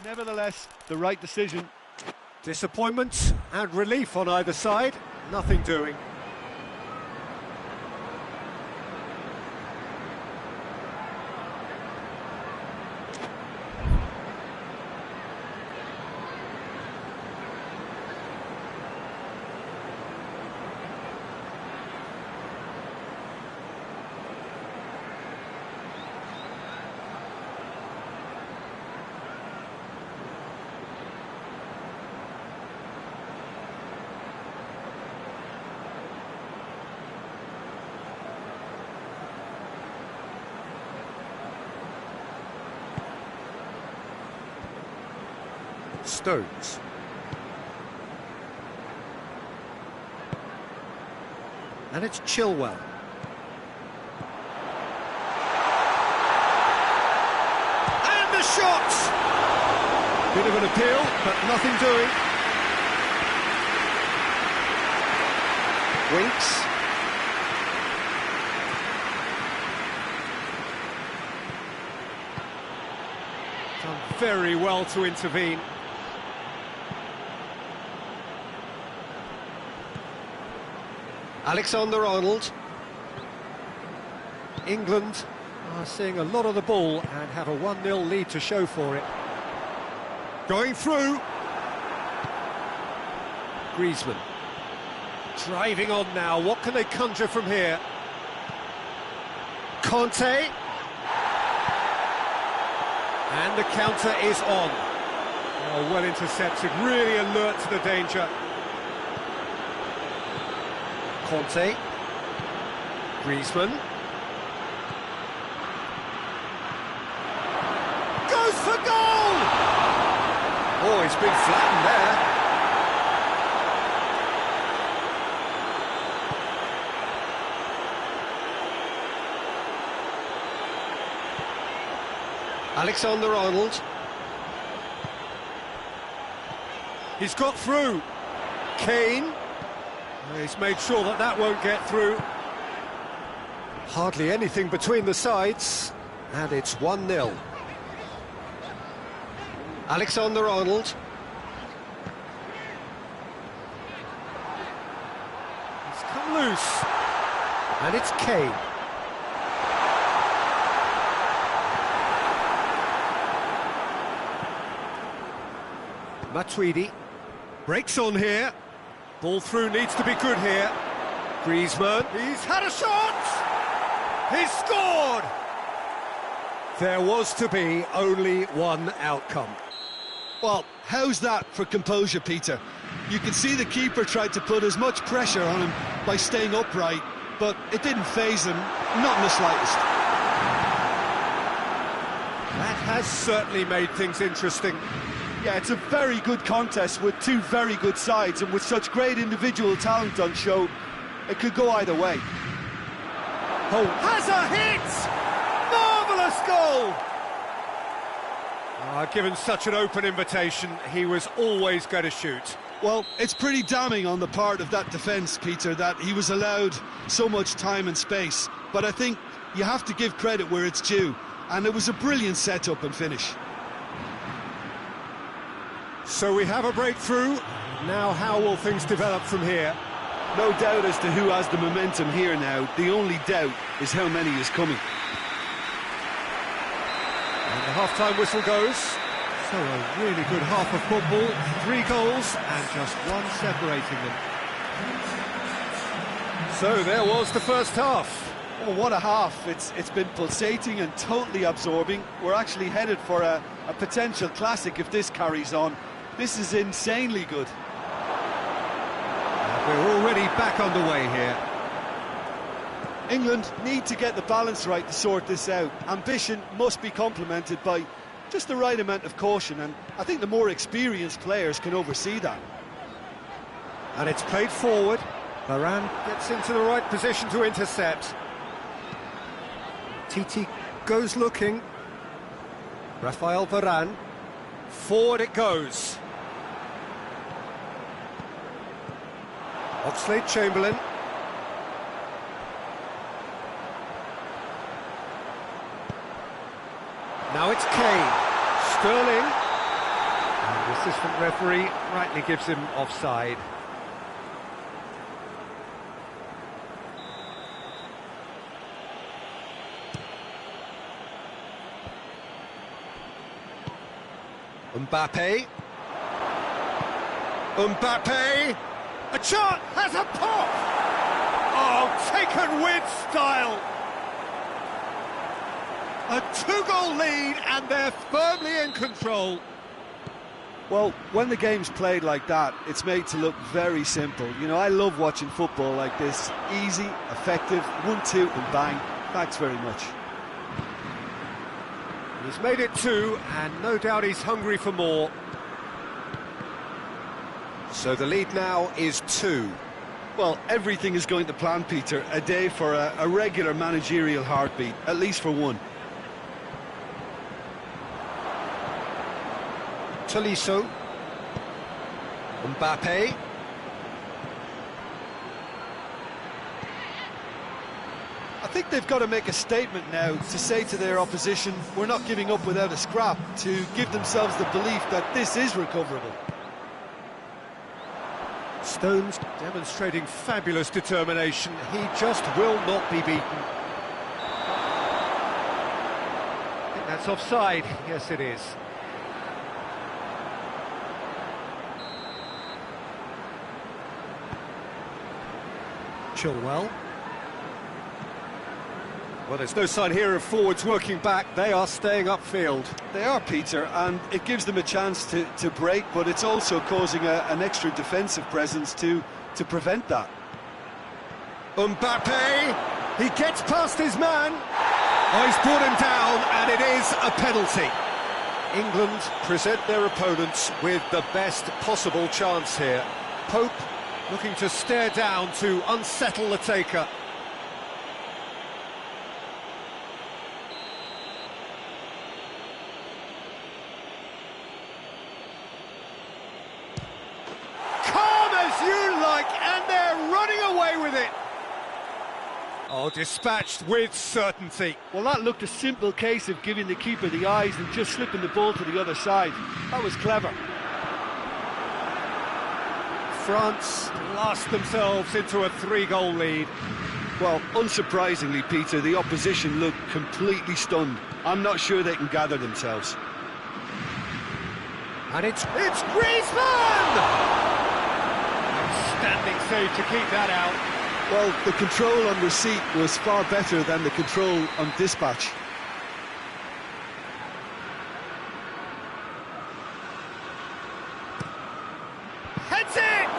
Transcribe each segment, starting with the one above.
Nevertheless, the right decision. Disappointment and relief on either side, nothing doing. Stones. And it's Chilwell. And the shot! Bit of an appeal, but nothing doing. Winks. Done very well to intervene. Alexander-Arnold. England are seeing a lot of the ball and have a 1-0 lead to show for it. Going through. Griezmann. Driving on now, what can they conjure from here? Conte. And the counter is on. Oh, well intercepted, really alert to the danger. Conte, Griezmann, goes for goal! Oh, he's been flattened there. Alexander-Arnold. He's got through. Kane. He's made sure that that won't get through. Hardly anything between the sides, and it's 1-0. Alexander-Arnold. He's come loose, and it's Kane. Matuidi breaks on here. Ball through needs to be good here. Griezmann, he's had a shot! He's scored! There was to be only one outcome. Well, how's that for composure, Peter? You can see the keeper tried to put as much pressure on him by staying upright, but it didn't faze him, not in the slightest. That has certainly made things interesting. Yeah, it's a very good contest with two very good sides, and with such great individual talent on show, it could go either way. Oh, has a hit! Marvellous goal! Given such an open invitation, he was always going to shoot. Well, it's pretty damning on the part of that defence, Peter, that he was allowed so much time and space. But I think you have to give credit where it's due, and it was a brilliant setup and finish. So we have a breakthrough. Now how will things develop from here? No doubt as to who has the momentum here now. The only doubt is how many is coming. And the half-time whistle goes. So a really good half of football. 3 goals and just one separating them. So there was the first half. Oh, what a half. It's been pulsating and totally absorbing. We're actually headed for a potential classic if this carries on. This is insanely good. We're already back underway here. England need to get the balance right to sort this out. Ambition must be complemented by just the right amount of caution, and I think the more experienced players can oversee that. And it's played forward. Varane gets into the right position to intercept. Titi goes looking. Rafael Varane. Forward it goes. Oxlade-Chamberlain. Now it's Kane. Sterling. assistant referee rightly gives him offside. Mbappe. Mbappe. A shot has a pop. Oh, taken with style. A two-goal lead and they're firmly in control. Well, when the game's played like that, it's made to look very simple. You know, I love watching football like this. Easy, effective, 1-2 and bang. Thanks very much. He's made it 2, and no doubt he's hungry for more. So the lead now is 2. Well, everything is going to plan, Peter. A day for a regular managerial heartbeat, at least for one. Tolisso. Mbappe. I think they've got to make a statement now to say to their opposition, we're not giving up without a scrap, to give themselves the belief that this is recoverable. Stones demonstrating fabulous determination. He just will not be beaten. I think that's offside. Yes, it is. Chilwell. Well, there's no sign here of forwards working back. They are staying upfield. They are, Peter, and it gives them a chance to break, but it's also causing an extra defensive presence to prevent that. Mbappe, he gets past his man. Oh, he's brought him down, and it is a penalty. England present their opponents with the best possible chance here. Pope looking to stare down to unsettle the taker. And they're running away with it. Oh, dispatched with certainty. Well, that looked a simple case of giving the keeper the eyes and just slipping the ball to the other side. That was clever. France lost themselves into a 3-goal lead. Well, unsurprisingly, Peter, the opposition looked completely stunned. I'm not sure they can gather themselves. And it's Griezmann! Standing save to keep that out. Well, the control on receipt was far better than the control on dispatch. Heads it!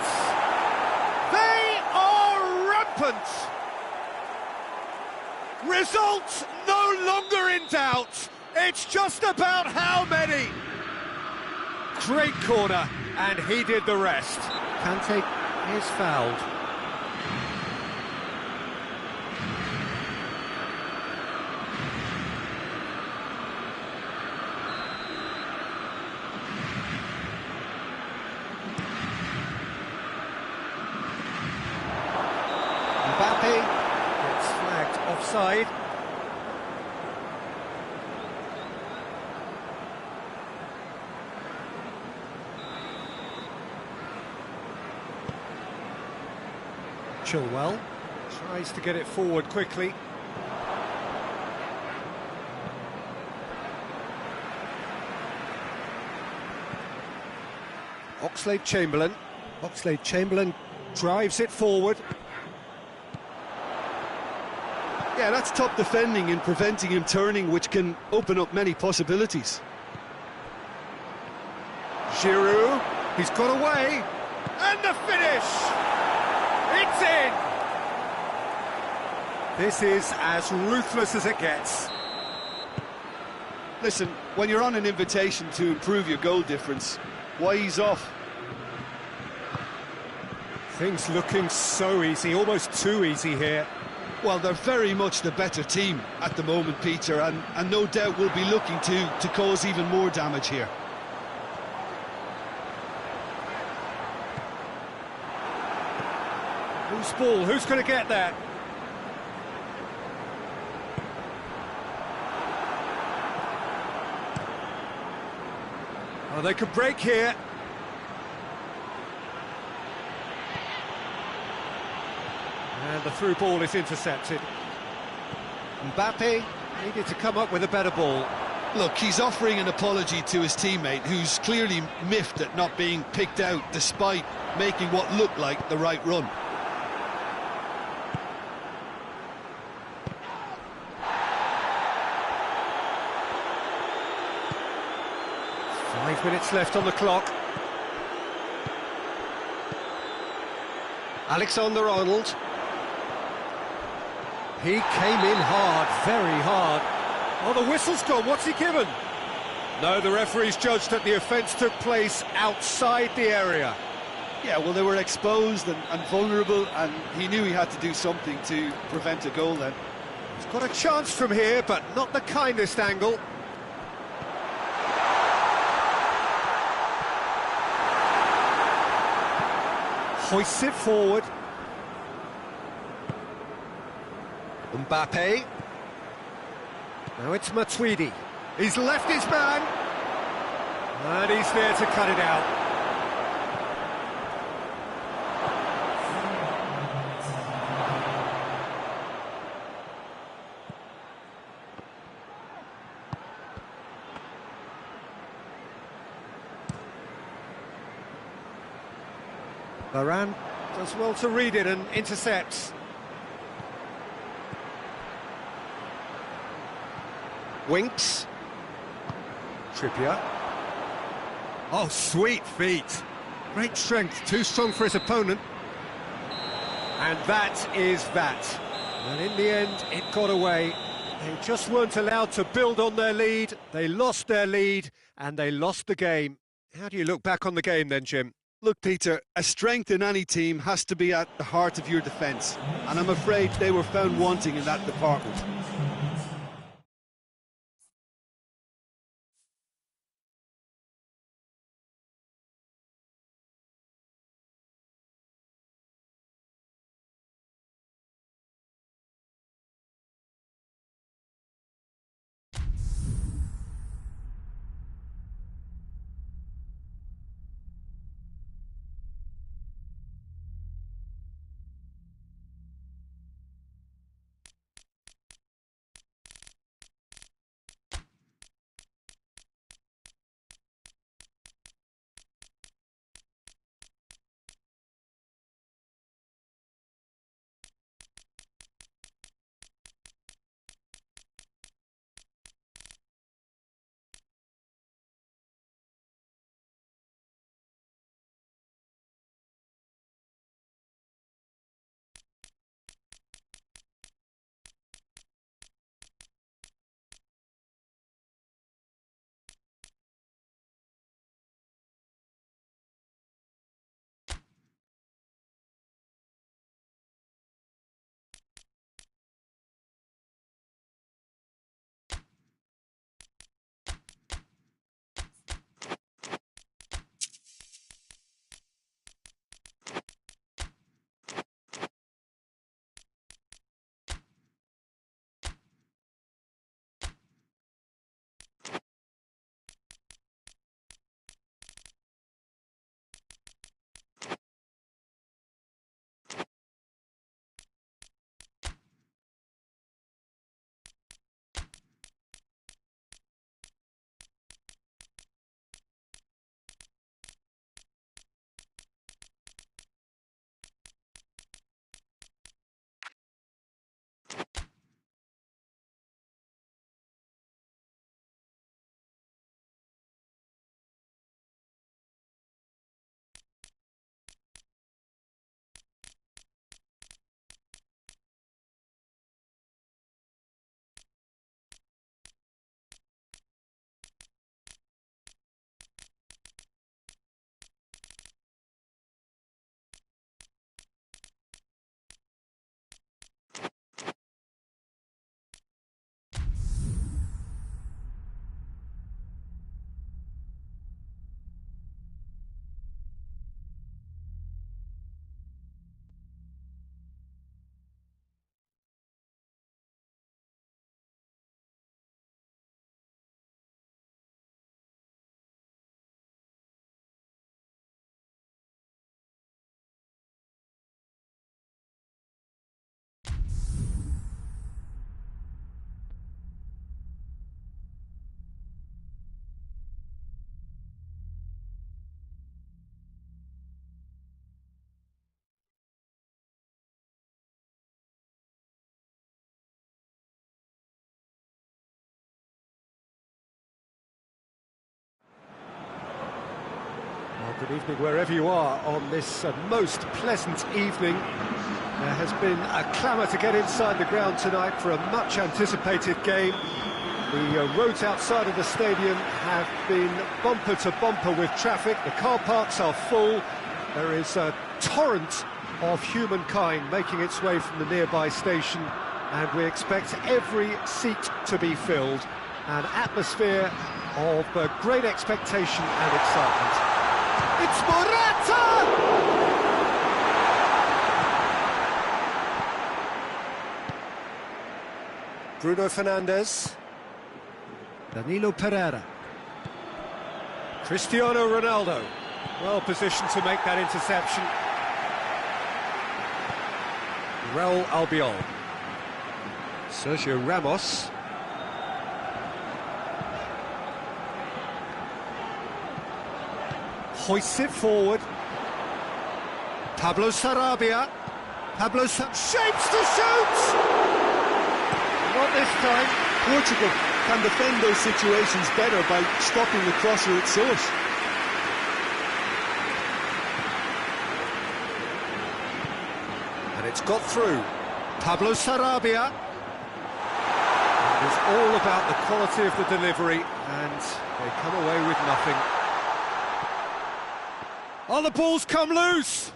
They are rampant! Results no longer in doubt. It's just about how many. Great corner, and he did the rest. Kante is fouled. Mbappe gets flagged offside. Chilwell tries to get it forward quickly. Oxlade-Chamberlain. Oxlade-Chamberlain drives it forward. Yeah, that's top defending and preventing him turning, which can open up many possibilities. Giroud, he's got away, and the finish! It's in! This is as ruthless as it gets. Listen, when you're on an invitation to improve your goal difference, why ease off? Things looking so easy, almost too easy here. Well, they're very much the better team at the moment, Peter, and no doubt will be looking to cause even more damage here. Who's ball? Who's going to get that? Oh, they could break here. And the through ball is intercepted. Mbappe needed to come up with a better ball. Look, he's offering an apology to his teammate, who's clearly miffed at not being picked out despite making what looked like the right run. Five minutes left on the clock. Alexander-Arnold. He came in hard, very hard. Oh, the whistle's gone. What's he given? No, the referee's judged that the offence took place outside the area. Yeah, well, they were exposed and vulnerable, and he knew he had to do something to prevent a goal then. He's got a chance from here, but not the kindest angle. Hoists it forward. Mbappe. Now it's Matuidi. He's left his man. And he's there to cut it out. Varane does well to read it and intercepts. Winks. Trippier. Oh, sweet feet. Great strength, too strong for his opponent. And that is that. And in the end, it got away. They just weren't allowed to build on their lead. They lost their lead, and they lost the game. How do you look back on the game then, Jim? Look, Peter, a strength in any team has to be at the heart of your defence, and I'm afraid they were found wanting in that department. Good evening wherever you are on this most pleasant evening. There has been a clamour to get inside the ground tonight for a much-anticipated game. The roads outside of the stadium have been bumper to bumper with traffic. The car parks are full. There is a torrent of humankind making its way from the nearby station, and we expect every seat to be filled. An atmosphere of great expectation and excitement. It's Morata! Bruno Fernandes. Danilo Pereira. Cristiano Ronaldo. Well positioned to make that interception. Raul Albiol. Sergio Ramos. Hoists it forward. Pablo Sarabia. Shapes to shoot! Not this time. Portugal can defend those situations better by stopping the crosser at source. And it's got through. Pablo Sarabia. It's all about the quality of the delivery, and they come away with nothing. Oh, the ball's come loose!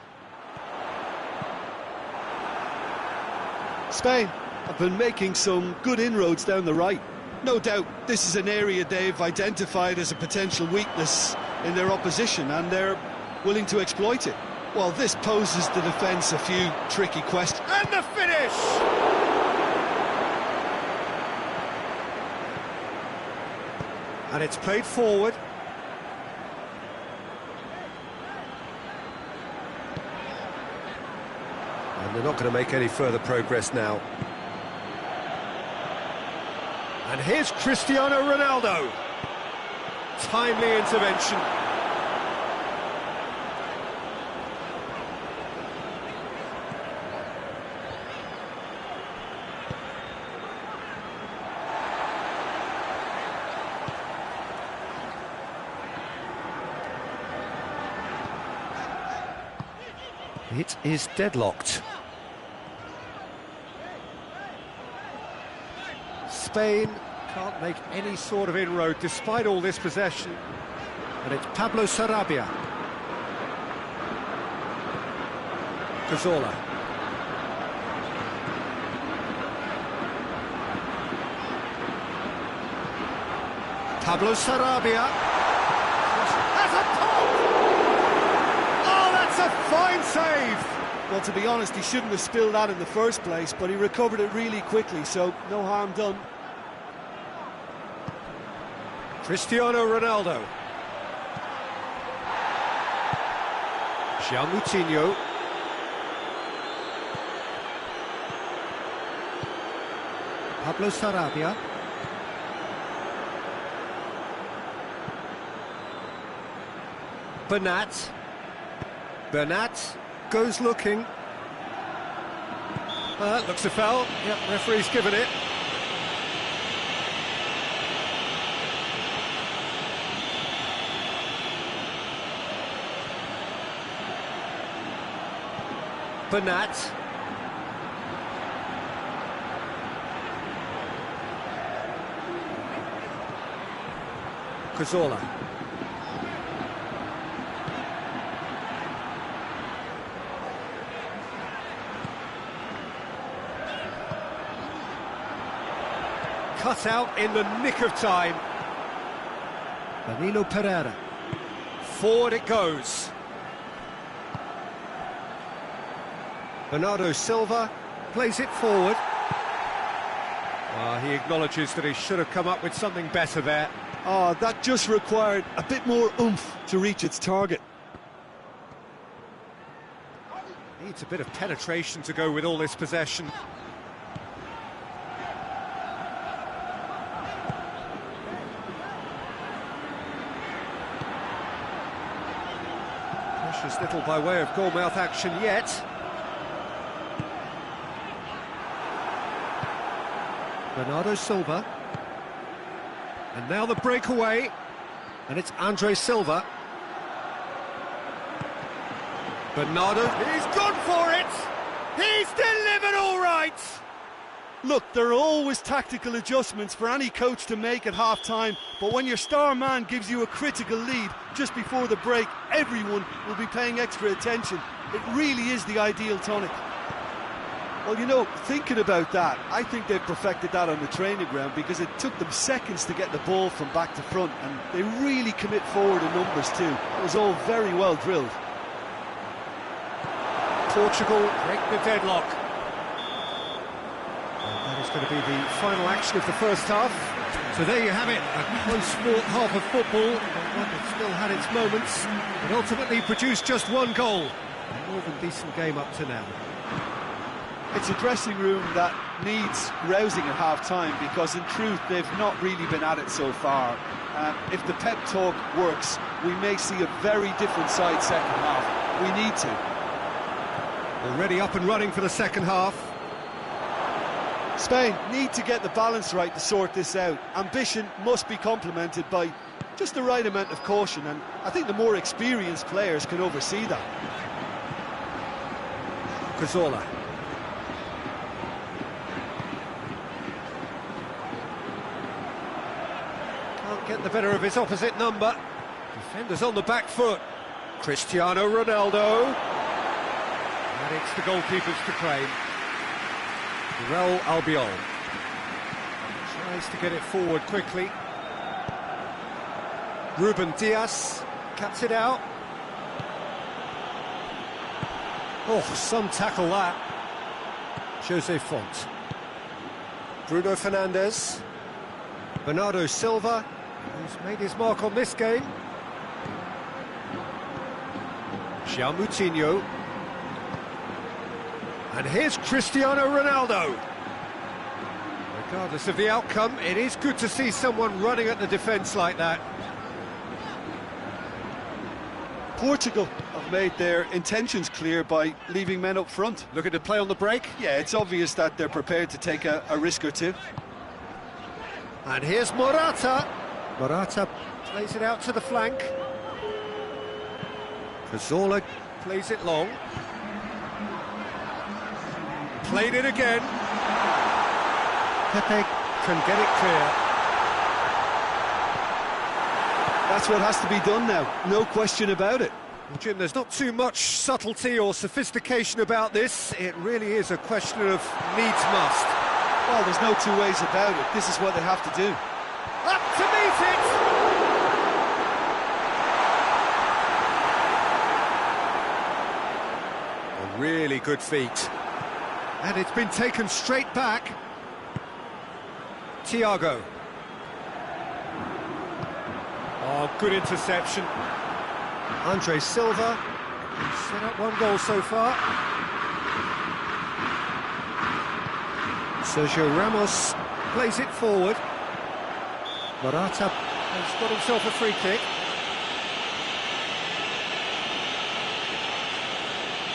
Spain have been making some good inroads down the right. No doubt this is an area they've identified as a potential weakness in their opposition, and they're willing to exploit it. Well, this poses the defence a few tricky questions. And the finish! And it's played forward. And they're not going to make any further progress now. And here's Cristiano Ronaldo. Timely intervention. It is deadlocked. Spain can't make any sort of inroad despite all this possession. And it's Pablo Sarabia. Cazorla. Pablo Sarabia. Has a pop! Oh, that's a fine save! Well, to be honest, he shouldn't have spilled that in the first place, but he recovered it really quickly, so no harm done. Cristiano Ronaldo. João Moutinho. Pablo Sarabia. Bernat goes looking. Looks a foul. Yep, referee's given it. Bernat. Cazorla. Cut out in the nick of time. Danilo Pereira. Forward it goes. Bernardo Silva plays it forward. He acknowledges that he should have come up with something better there. Oh, that just required a bit more oomph to reach its target. Needs a bit of penetration to go with all this possession. Precious little by way of goal-mouth action yet. Bernardo Silva. And now the breakaway. And it's Andre Silva. Bernardo, he's gone for it! He's delivered all right! Look, there are always tactical adjustments for any coach to make at half-time, but when your star man gives you a critical lead just before the break, everyone will be paying extra attention. It really is the ideal tonic. Well, you know, thinking about that, I think they've perfected that on the training ground because it took them seconds to get the ball from back to front, and they really commit forward in numbers too. It was all very well drilled. Portugal break the deadlock. And that is going to be the final action of the first half. So there you have it, a close-fought half of football, one that still had its moments, but ultimately produced just one goal. A more than decent game up to now. It's a dressing room that needs rousing at half-time because in truth they've not really been at it so far. If the pep talk works, we may see a very different side second half. We need to. Already up and running for the second half. Spain need to get the balance right to sort this out. Ambition must be complemented by just the right amount of caution, and I think the more experienced players can oversee that. Cazorla. Can't get the better of his opposite number. Defenders on the back foot. Cristiano Ronaldo. And it's the goalkeepers to claim. Real Albiol. Tries to get it forward quickly. Ruben Diaz cuts it out. Oh, some tackle that. Jose Font. Bruno Fernandes. Bernardo Silva, who's made his mark on this game. João Moutinho. And here's Cristiano Ronaldo. Regardless of the outcome, it is good to see someone running at the defence like that. Portugal have made their intentions clear by leaving men up front. Looking to play on the break. Yeah, it's obvious that they're prepared to take a risk or two. And here's Morata. Morata plays it out to the flank. Cazorla plays it long. Played it again. Pepe can get it clear. That's what has to be done now, no question about it. Well, Jim, there's not too much subtlety or sophistication about this. It really is a question of needs must. Well, there's no two ways about it. This is what they have to do. Up to meet it! A really good feat. And it's been taken straight back. Thiago. Oh, good interception. Andre Silva. He's set up one goal so far. Sergio Ramos plays it forward. Morata has got himself a free kick.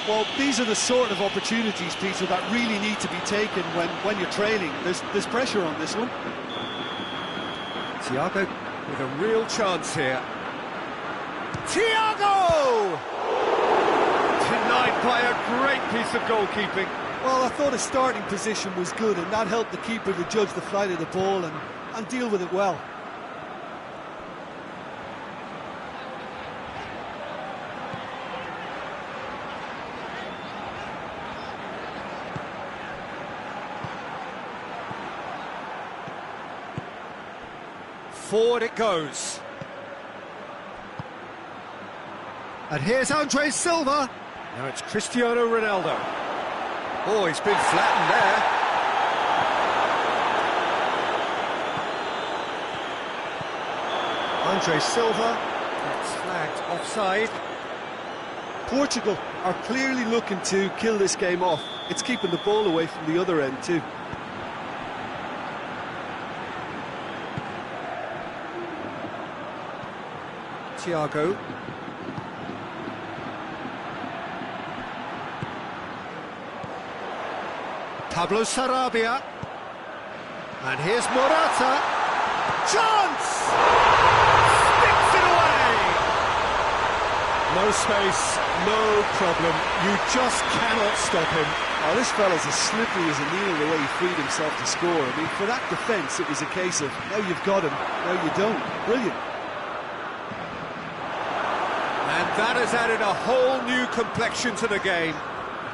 Well, these are the sort of opportunities, Peter, that really need to be taken when you're trailing. There's pressure on this one. Thiago with a real chance here. Thiago! Denied by a great piece of goalkeeping. Well, I thought his starting position was good, and that helped the keeper to judge the flight of the ball and deal with it well. Forward it goes. And here's Andre Silva. Now it's Cristiano Ronaldo. Oh, he's been flattened there. Andre Silva. That's flagged offside. Portugal are clearly looking to kill this game off. It's keeping the ball away from the other end too. Thiago. Pablo Sarabia. And here's Morata. Chance! Sticks it away! No space, no problem. You just cannot stop him. Oh, this fella's as slippery as a needle the way he freed himself to score. I mean, for that defence, it was a case of, now you've got him, now you don't. Brilliant. And that has added a whole new complexion to the game.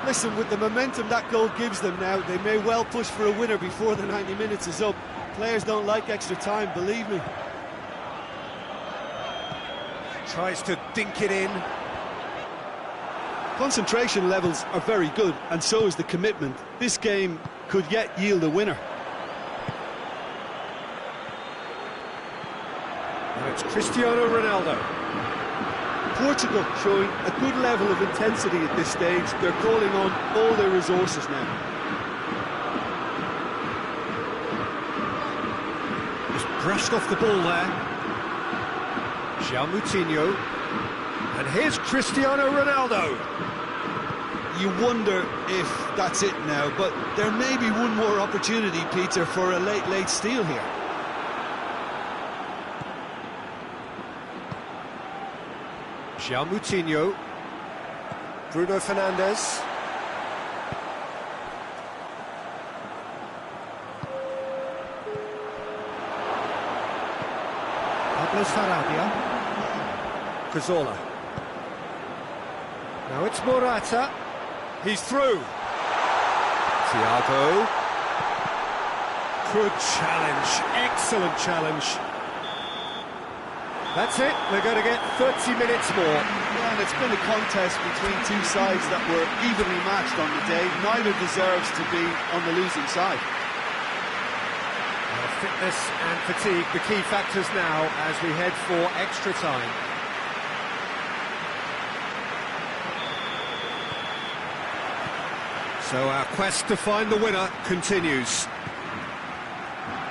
Listen, with the momentum that goal gives them now, they may well push for a winner before the 90 minutes is up. Players don't like extra time, believe me. Tries to dink it in. Concentration levels are very good, and so is the commitment. This game could yet yield a winner. And it's Cristiano Ronaldo. Portugal showing a good level of intensity at this stage. They're calling on all their resources now. Just brushed off the ball there. João Moutinho. And here's Cristiano Ronaldo. You wonder if that's it now, but there may be one more opportunity, Peter, for a late steal here. João Moutinho. Bruno Fernandes. Pablo Sarabia. Cazorla. Now it's Morata. He's through. Thiago. Good challenge. Excellent challenge. That's it. They're going to get 30 minutes more. Yeah, and it's been a contest between two sides that were evenly matched on the day. Neither deserves to be on the losing side. Fitness and fatigue, the key factors now as we head for extra time. So our quest to find the winner continues.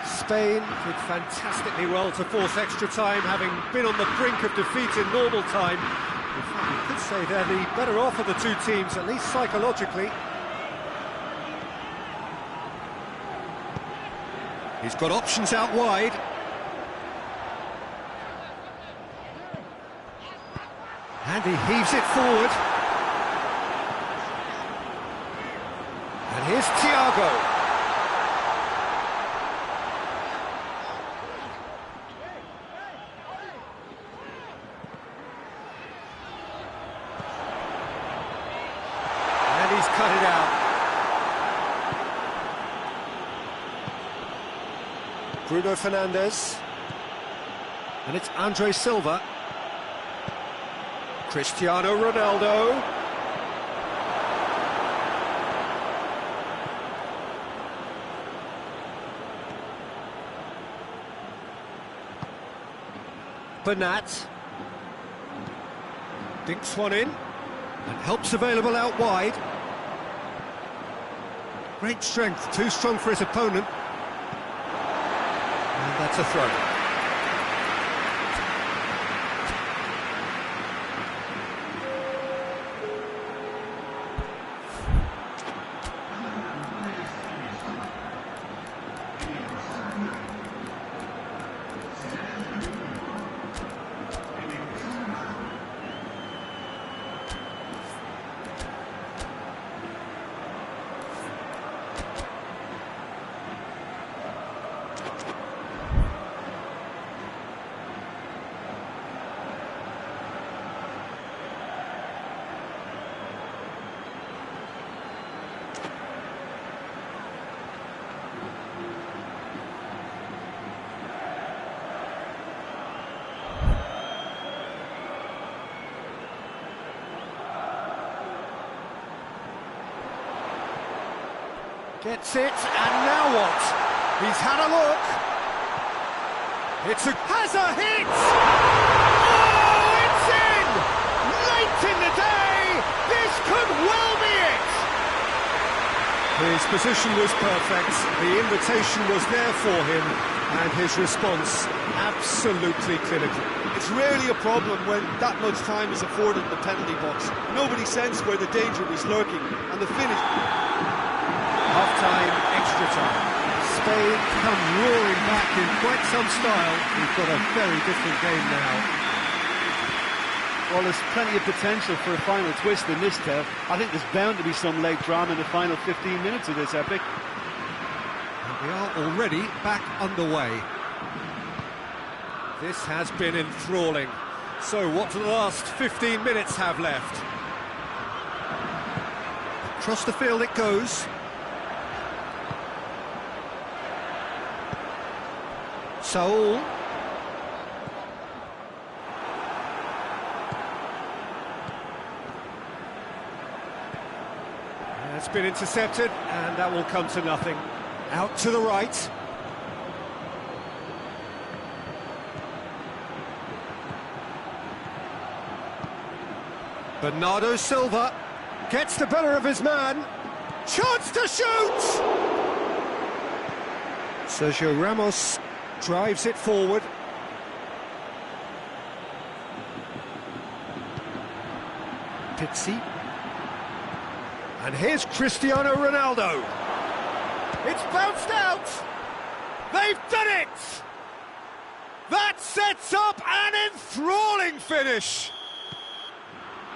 Spain did fantastically well to force extra time, having been on the brink of defeat in normal time. In fact, you could say they're the better off of the two teams, at least psychologically. He's got options out wide. And he heaves it forward. And here's Thiago. And he's cut it out. Bruno Fernandes. And it's Andre Silva. Cristiano Ronaldo. Bernat. Dinks one in. And help's available out wide. Great strength, too strong for his opponent. And that's a throw. Gets it, and now what? He's had a look. Has a hit! Oh, it's in! Late in the day! This could well be it! His position was perfect, the invitation was there for him, and his response absolutely clinical. It's rarely a problem when that much time is afforded in the penalty box. Nobody sensed where the danger was lurking, and the finish... Half-time, extra time. Spain come roaring back in quite some style. We've got a very different game now. Well, there's plenty of potential for a final twist in this, Kev. I think there's bound to be some late drama in the final 15 minutes of this epic. And we are already back underway. This has been enthralling. So what do the last 15 minutes have left? Across the field it goes. Saul. It's been intercepted, and that will come to nothing. Out to the right. Bernardo Silva gets the better of his man. Chance to shoot! Sergio Ramos drives it forward. Pizzi. And here's Cristiano Ronaldo. It's bounced out! They've done it! That sets up an enthralling finish!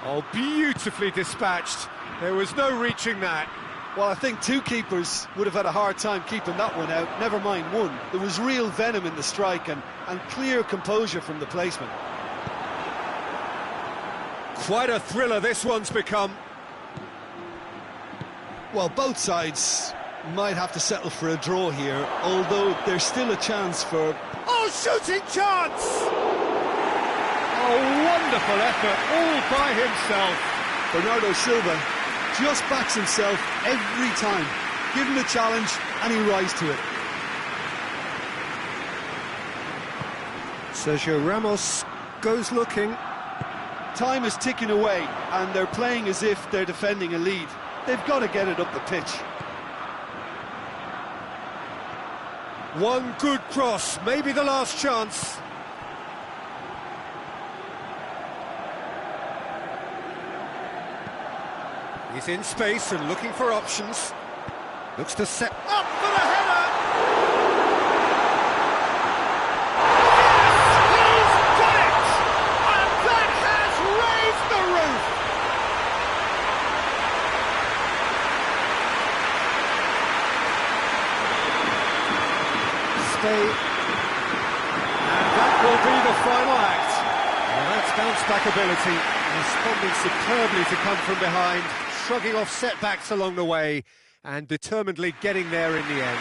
Oh, beautifully dispatched. There was no reaching that. Well, I think two keepers would have had a hard time keeping that one out, never mind one. There was real venom in the strike and clear composure from the placement. Quite a thriller this one's become. Well, both sides might have to settle for a draw here, although there's still a chance for... Oh, shooting chance! Oh, wonderful effort, all by himself. Bernardo Silva just backs himself every time. Give him the challenge and he rises to it. Sergio Ramos goes looking. Time is ticking away and they're playing as if they're defending a lead. They've got to get it up the pitch. One good cross, maybe the last chance. He's in space and looking for options. Looks to set up for the header! Yes! He's done it! And that has raised the roof! Stay. And that will be the final act. Well, that's bounce-back ability, responding superbly to come from behind, shrugging off setbacks along the way, and determinedly getting there in the end.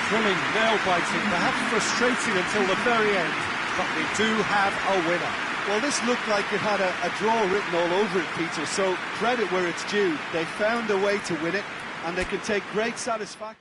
Thrilling, nail-biting, perhaps frustrating until the very end, but we do have a winner. Well, this looked like it had a draw written all over it, Peter, so credit where it's due. They found a way to win it, and they can take great satisfaction.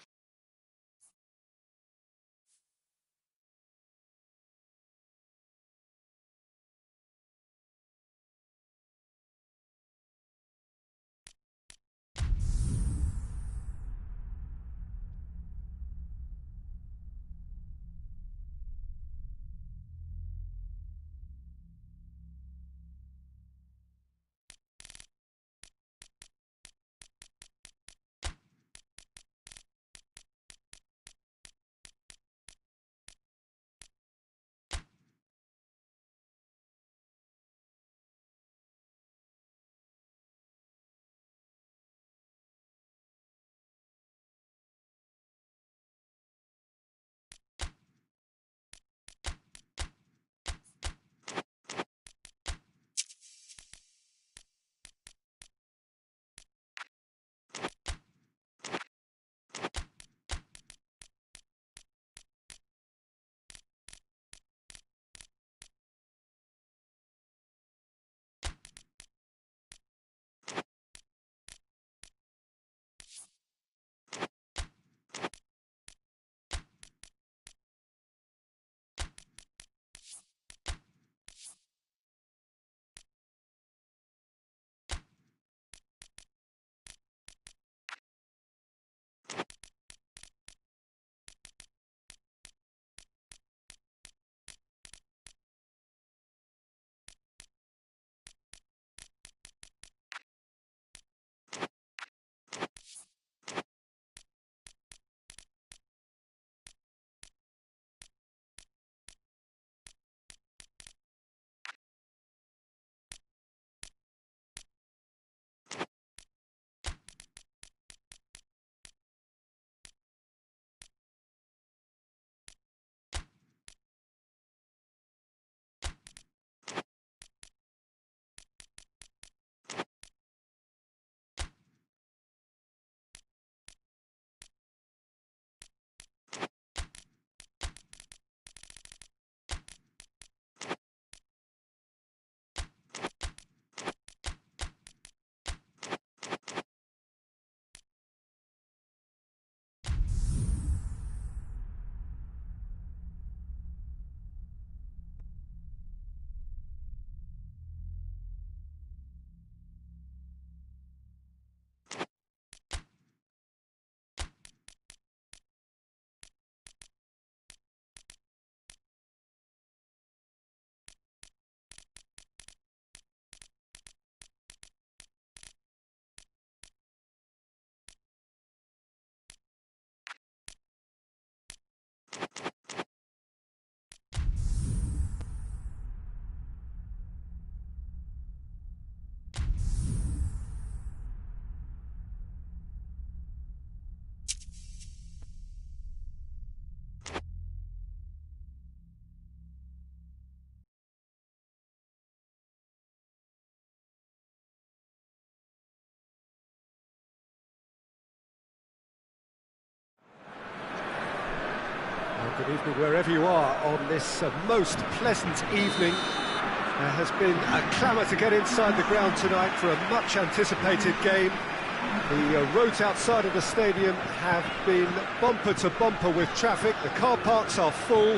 Well, good evening wherever you are on this most pleasant evening. There has been a clamour to get inside the ground tonight for a much anticipated game. The roads outside of the stadium have been bumper to bumper with traffic. The car parks are full.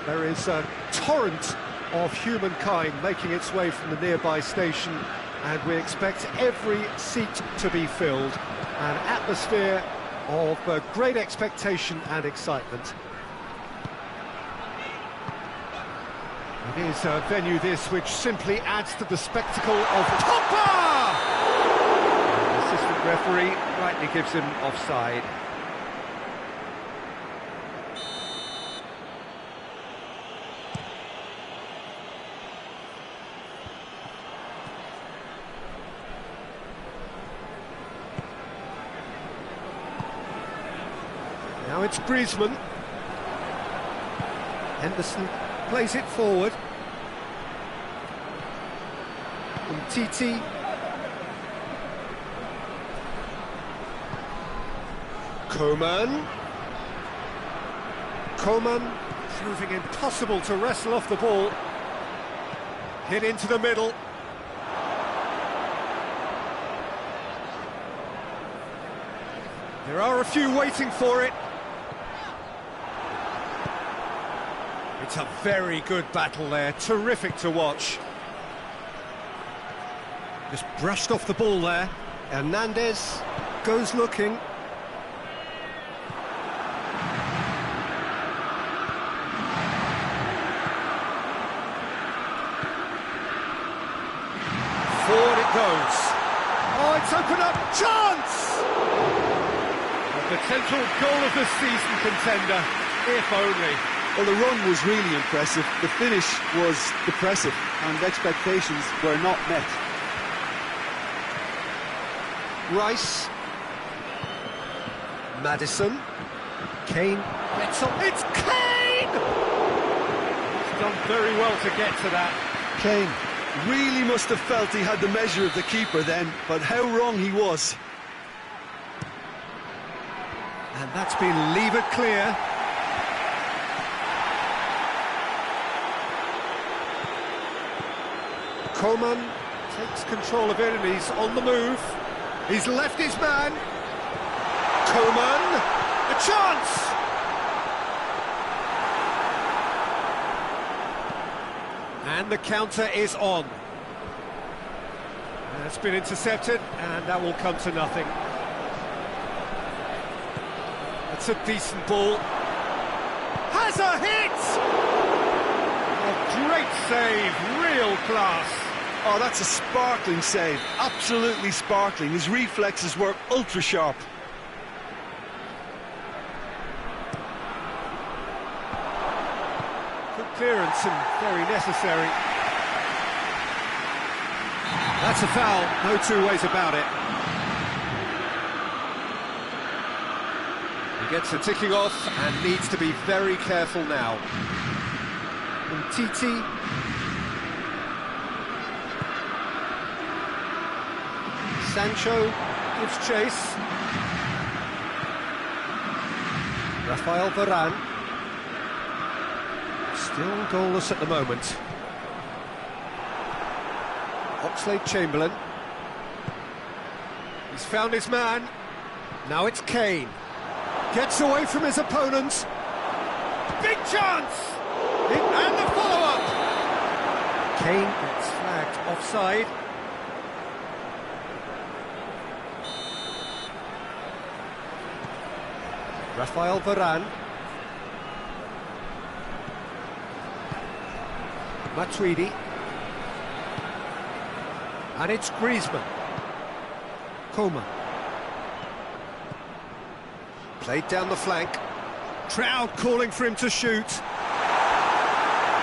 There is a torrent of humankind making its way from the nearby station, and we expect every seat to be filled. An atmosphere of great expectation and excitement. It is a venue this which simply adds to the spectacle of Topper! The assistant referee rightly gives him offside. Now it's Griezmann. Henderson plays it forward. Titi. Coman proving impossible to wrestle off the ball. Hit into the middle. There are a few waiting for it. It's a very good battle there, terrific to watch. Just brushed off the ball there. Hernandez goes looking. Forward it goes. Oh, it's opened up, chance! A potential goal of the season contender, if only. Well, the run was really impressive, the finish was depressive, and expectations were not met. Rice. Maddison. Kane. It's Kane! He's done very well to get to that. Kane really must have felt he had the measure of the keeper then, but how wrong he was. And that's been levered clear. Coman takes control of it and he's on the move. He's left his man. Coman, a chance! And the counter is on. That's been intercepted, and that will come to nothing. That's a decent ball. Has a hit! A great save, real class. Oh, that's a sparkling save, absolutely sparkling. His reflexes were ultra-sharp. Good clearance and very necessary. That's a foul, no two ways about it. He gets the ticking off and needs to be very careful now. And Titi. Sancho gives chase. Rafael Varane. Still goalless at the moment. Oxlade-Chamberlain. He's found his man. Now it's Kane. Gets away from his opponent. Big chance! And the follow-up! Kane gets flagged offside. Rafael Varane. Matuidi. And it's Griezmann. Coman. Played down the flank. Crowd calling for him to shoot.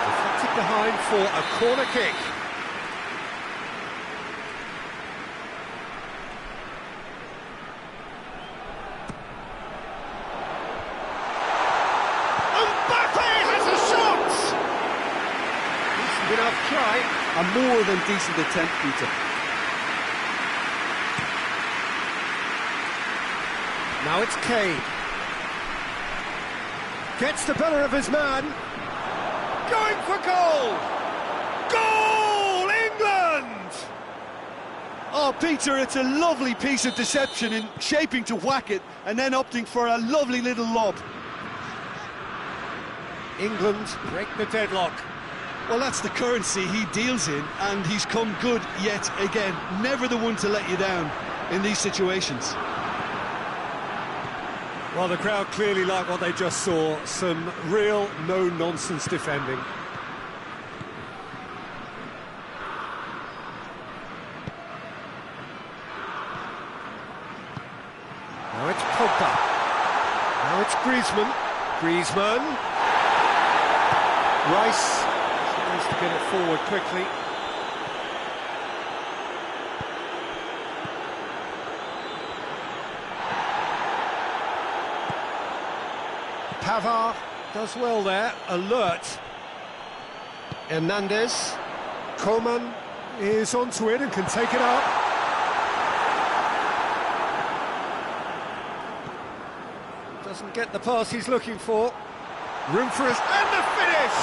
Deflected behind for a corner kick. Enough try. A more than decent attempt, Peter. Now it's Kane. Gets the better of his man. Going for goal! Goal, England! Oh, Peter, it's a lovely piece of deception in shaping to whack it and then opting for a lovely little lob. England break the deadlock. Well, that's the currency he deals in, and he's come good yet again. Never the one to let you down in these situations. Well, the crowd clearly like what they just saw. Some real no-nonsense defending. Now it's Pogba. Now it's Griezmann. Griezmann. Rice tries to get it forward quickly. Pavard does well there, alert. Hernandez. Coman is onto it and can take it up. Doesn't get the pass he's looking for. Room for us, and the finish!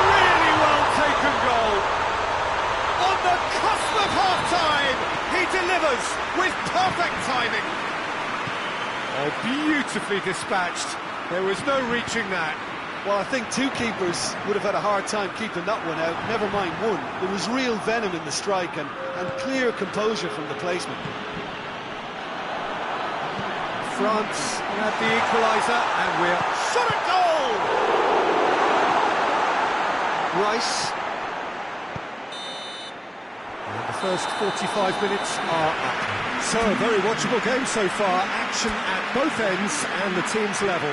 Really well taken goal. On the cusp of half-time, he delivers with perfect timing. Oh, beautifully dispatched. There was no reaching that. Well, I think two keepers would have had a hard time keeping that one out, never mind one. There was real venom in the strike and clear composure from the placement. France had the equaliser, and we're shot at goal! Rice. And the first 45 minutes are up. So, a very watchable game so far. Action at both ends and the team's level.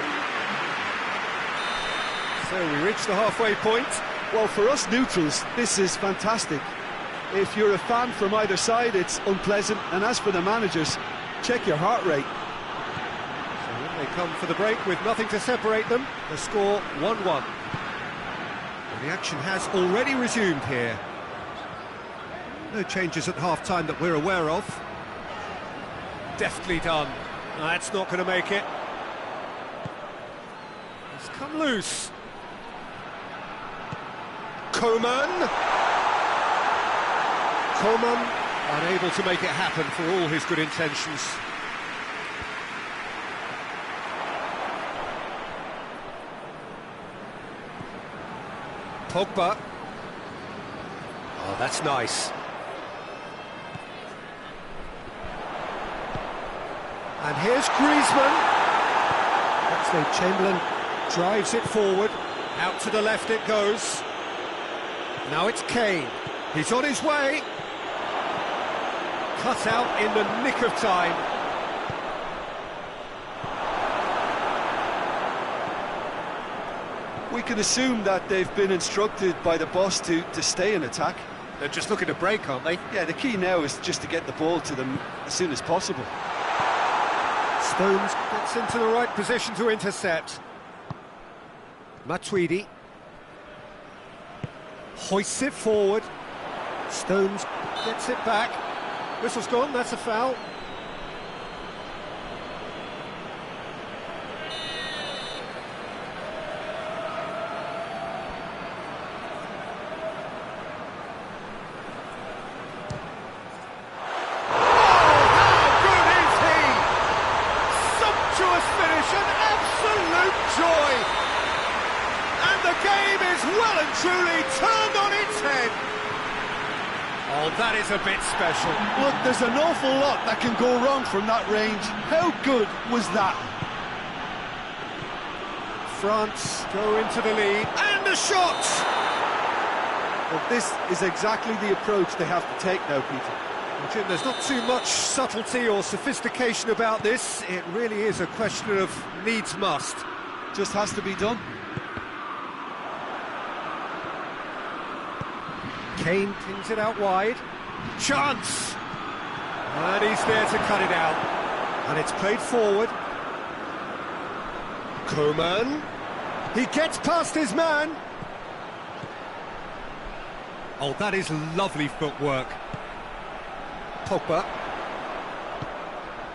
So we reach the halfway point. Well, for us neutrals, this is fantastic. If you're a fan from either side, it's unpleasant. And as for the managers, check your heart rate. They come for the break with nothing to separate them. The score 1-1. Well, the action has already resumed here. No changes at half-time that we're aware of. Deftly done. That's not going to make it. It's come loose. Coman. Coman unable to make it happen for all his good intentions. Pogba. Oh, that's nice. And here's Griezmann. Oxlade-Chamberlain drives it forward. Out to the left it goes. Now it's Kane. He's on his way. Cut out in the nick of time. We can assume that they've been instructed by the boss to stay in attack. They're just looking to break, aren't they? Yeah, the key now is just to get the ball to them as soon as possible. Stones gets into the right position to intercept. Matuidi hoists it forward. Stones gets it back. Whistle's gone, that's a foul. Well and truly turned on its head. Oh, that is a bit special. Look, there's an awful lot that can go wrong from that range. How good was that? France go into the lead, and a shot! Well, this is exactly the approach they have to take now, Peter. Well, Jim, there's not too much subtlety or sophistication about this. It really is a question of needs must. Just has to be done. Kane pings it out wide. Chance! And he's there to cut it out. And it's played forward. Coman. He gets past his man. Oh, that is lovely footwork. Pogba.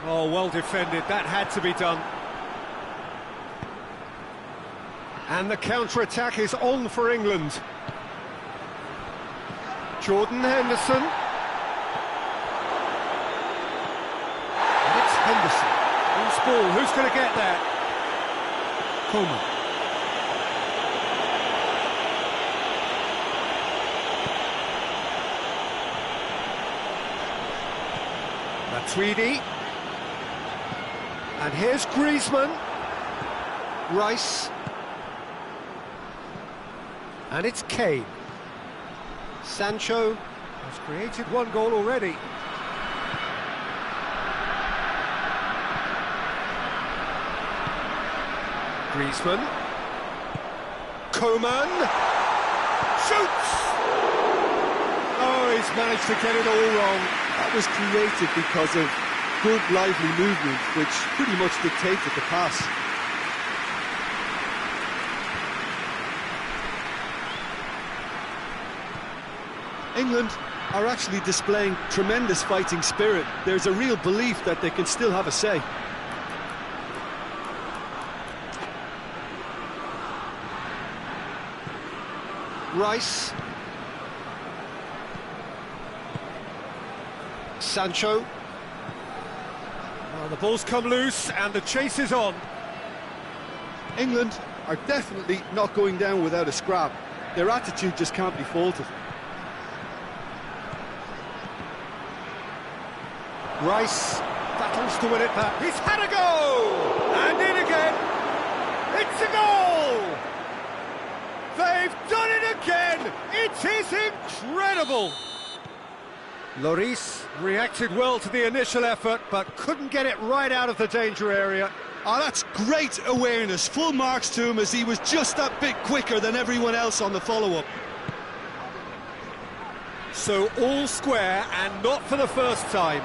Oh, well defended. That had to be done. And the counter-attack is on for England. Jordan Henderson. And it's Henderson. Loose ball, who's going to get that? Coleman. Matuidi. And here's Griezmann. Rice. And it's Kane. Sancho has created one goal already. Griezmann. Coman. Shoots! Oh, he's managed to get it all wrong. That was created because of good, lively movement, which pretty much dictated the pass. England are actually displaying tremendous fighting spirit. There's a real belief that they can still have a say. Rice. Sancho. Well, the ball's come loose and the chase is on. England are definitely not going down without a scrap. Their attitude just can't be faulted. Rice battles to win it back. He's had a go! And in again! It's a goal! They've done it again! It is incredible! Lloris reacted well to the initial effort, but couldn't get it right out of the danger area. Oh, that's great awareness. Full marks to him, as he was just that bit quicker than everyone else on the follow-up. So all square, and not for the first time.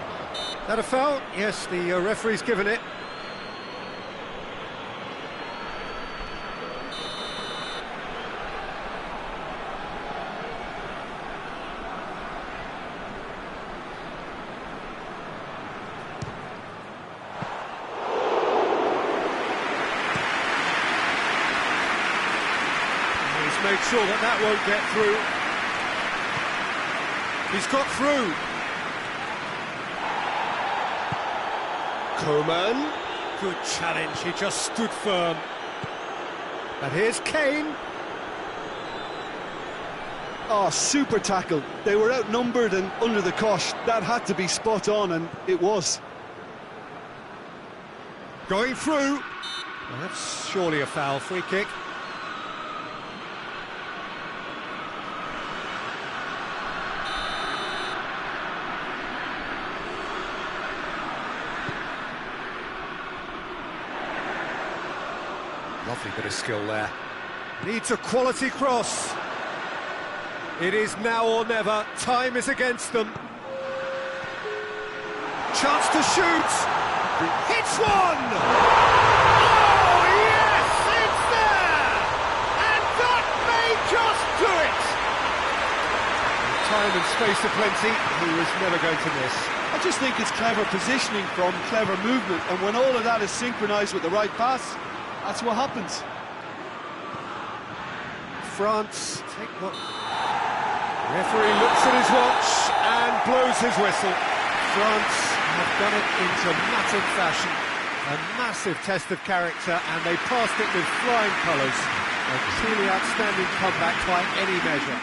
That a foul? Yes, the referee's given it. He's made sure that that won't get through. He's got through. Coman. Good challenge, he just stood firm. And here's Kane. Oh, super tackle. They were outnumbered and under the cosh. That had to be spot on, and it was. Going through. Well, that's surely a foul. Free kick. Lovely bit of skill there. Needs a quality cross. It is now or never. Time is against them. Chance to shoot. Hits one! Oh, yes! It's there! And that may just do it! Time and space aplenty. He was never going to miss. I just think it's clever positioning from clever movement, and when all of that is synchronised with the right pass, that's what happens. France take what? Referee looks at his watch and blows his whistle. France have done it in dramatic fashion. A massive test of character, and they passed it with flying colours. A truly outstanding comeback by any measure.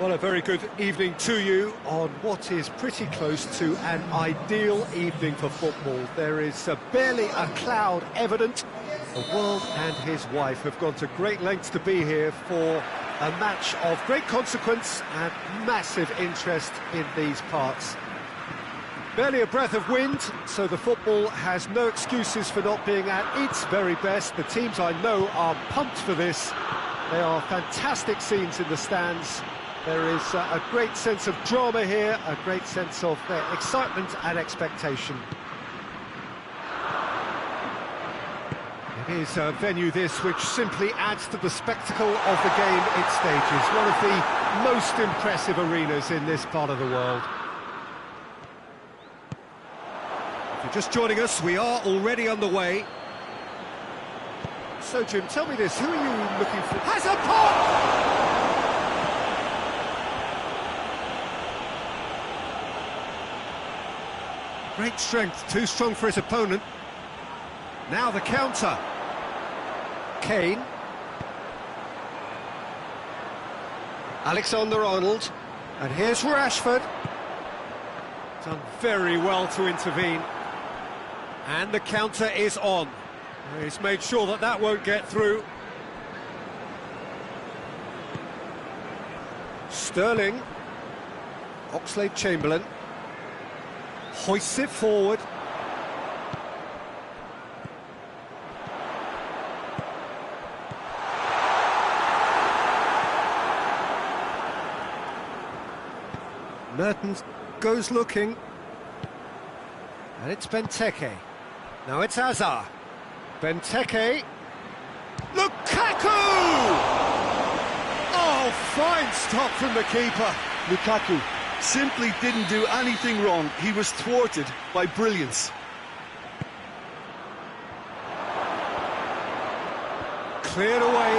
Well, a very good evening to you on what is pretty close to an ideal evening for football. There is barely a cloud evident. The world and his wife have gone to great lengths to be here for a match of great consequence and massive interest in these parts. Barely a breath of wind, so the football has no excuses for not being at its very best. The teams I know are pumped for this. They are fantastic scenes in the stands. There is a great sense of drama here, a great sense of excitement and expectation. It is a venue this which simply adds to the spectacle of the game it stages. One of the most impressive arenas in this part of the world. If you're just joining us, we are already underway. So, Jim, tell me this, who are you looking for? Has a pop! Great strength, too strong for his opponent. Now the counter. Kane. Alexander-Arnold. And here's Rashford. Done very well to intervene. And the counter is on. He's made sure that that won't get through. Sterling. Oxlade-Chamberlain. Hoists it forward. Mertens goes looking. And it's Benteke. Now it's Hazard. Benteke. Lukaku! Oh, fine stop from the keeper. Lukaku simply didn't do anything wrong. He was thwarted by brilliance. Cleared away.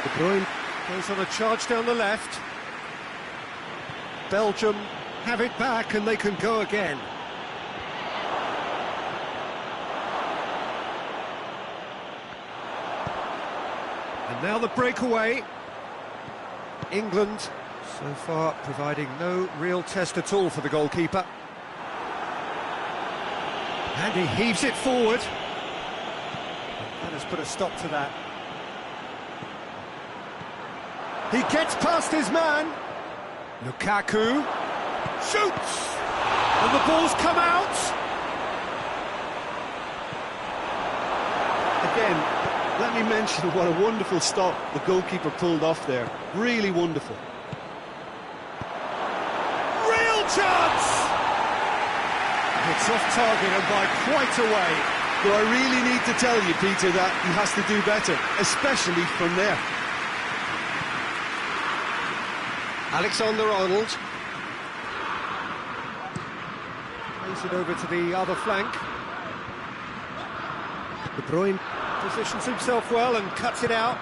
De Bruyne goes on a charge down the left. Belgium have it back and they can go again. And now the breakaway. England, so far, providing no real test at all for the goalkeeper. And he heaves it forward. That has put a stop to that. He gets past his man. Lukaku shoots! And the ball's come out! Again, let me mention what a wonderful stop the goalkeeper pulled off there. Really wonderful. Real chance! It's off target and by quite a way. Do I really need to tell you, Peter, that he has to do better, especially from there? Alexander-Arnold. Plays it over to the other flank. De Bruyne positions himself well and cuts it out.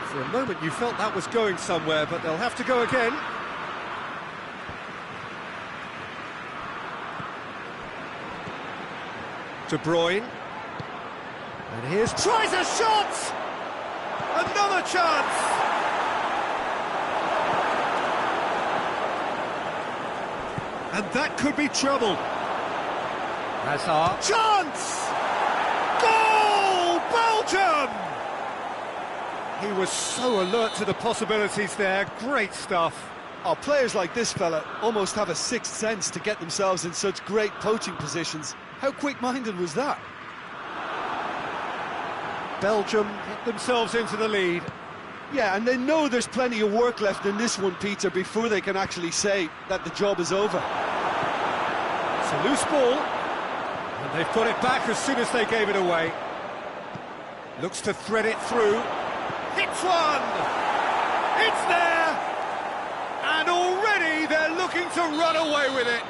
For a moment you felt that was going somewhere, but they'll have to go again. De Bruyne. And here's... tries a shot! Another chance! And that could be trouble. Hazard. Chance! Goal! Belgium! He was so alert to the possibilities there. Great stuff. Oh, players like this fella almost have a sixth sense to get themselves in such great poaching positions. How quick-minded was that? Belgium get themselves into the lead. Yeah, and they know there's plenty of work left in this one, Peter, before they can actually say that the job is over. It's a loose ball, and they've got it back as soon as they gave it away. Looks to thread it through. Hits one! It's there! And already they're looking to run away with it.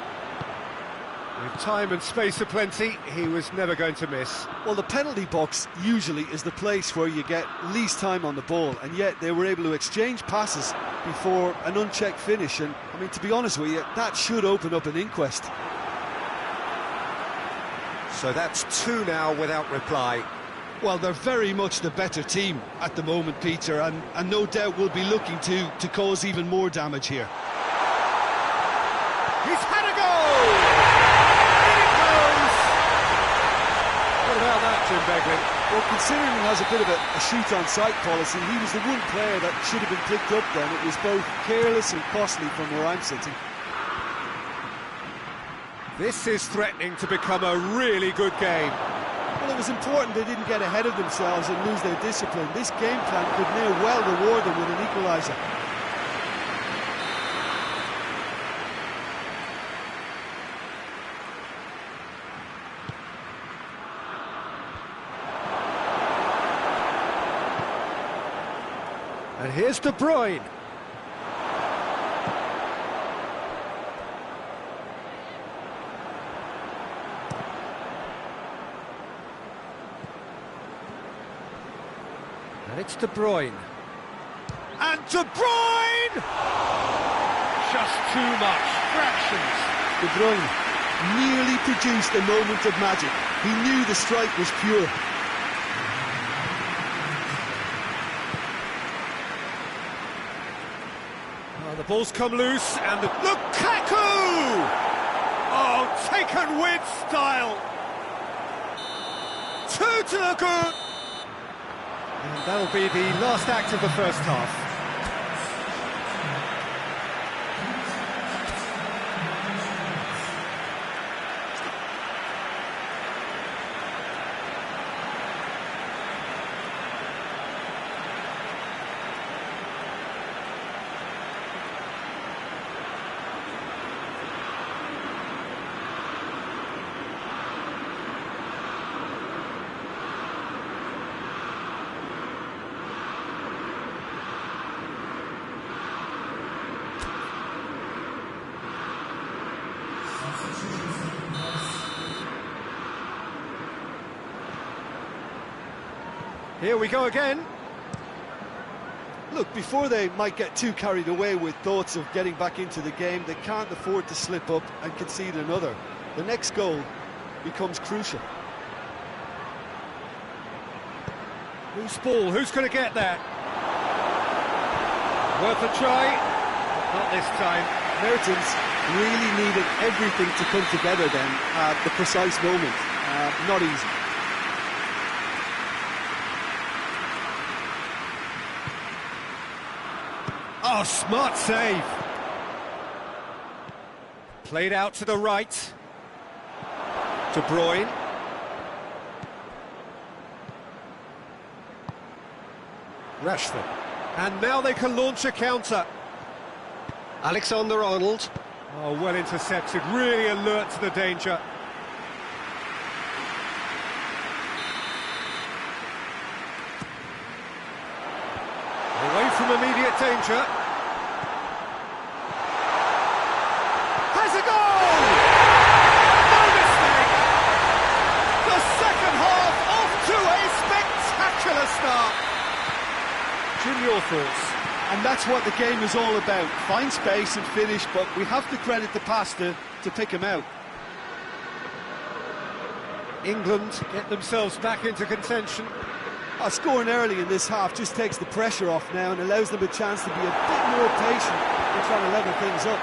With time and space aplenty, he was never going to miss. Well, the penalty box usually is the place where you get least time on the ball, and yet they were able to exchange passes before an unchecked finish, and, I mean, to be honest with you, that should open up an inquest. So that's two now without reply. Well, they're very much the better team at the moment, Peter, and no doubt will be looking to cause even more damage here. He's had a goal! In it goes! What about that, Jim Begley? Well, considering he has a bit of a shoot-on-sight policy, he was the one player that should have been picked up then. It was both careless and costly from where I'm sitting. This is threatening to become a really good game. Well, it was important they didn't get ahead of themselves and lose their discipline. This game plan could now well reward them with an equaliser. And here's De Bruyne. And it's De Bruyne. And De Bruyne! Just too much. Fractions. De Bruyne nearly produced a moment of magic. He knew the strike was pure. Oh, the ball's come loose, and Lukaku! Oh, taken with style. Two to the good. And that'll be the last act of the first half. Here we go again. Look, before they might get too carried away with thoughts of getting back into the game, they can't afford to slip up and concede another. The next goal becomes crucial. Whose ball? Who's going to get that? Worth a try. Not this time. Mertens really needed everything to come together then at the precise moment. Not easy. Oh, smart save. Played out to the right. De Bruyne. Rashford. And now they can launch a counter. Alexander-Arnold. Oh, well intercepted, really alert to the danger. Away from immediate danger. Has a goal! No mistake! The second half off to a spectacular start. Jim, your thoughts? And that's what the game is all about. Find space and finish, but we have to credit the pass to pick him out. England get themselves back into contention. Scoring early in this half just takes the pressure off now and allows them a chance to be a bit more patient in trying to level things up.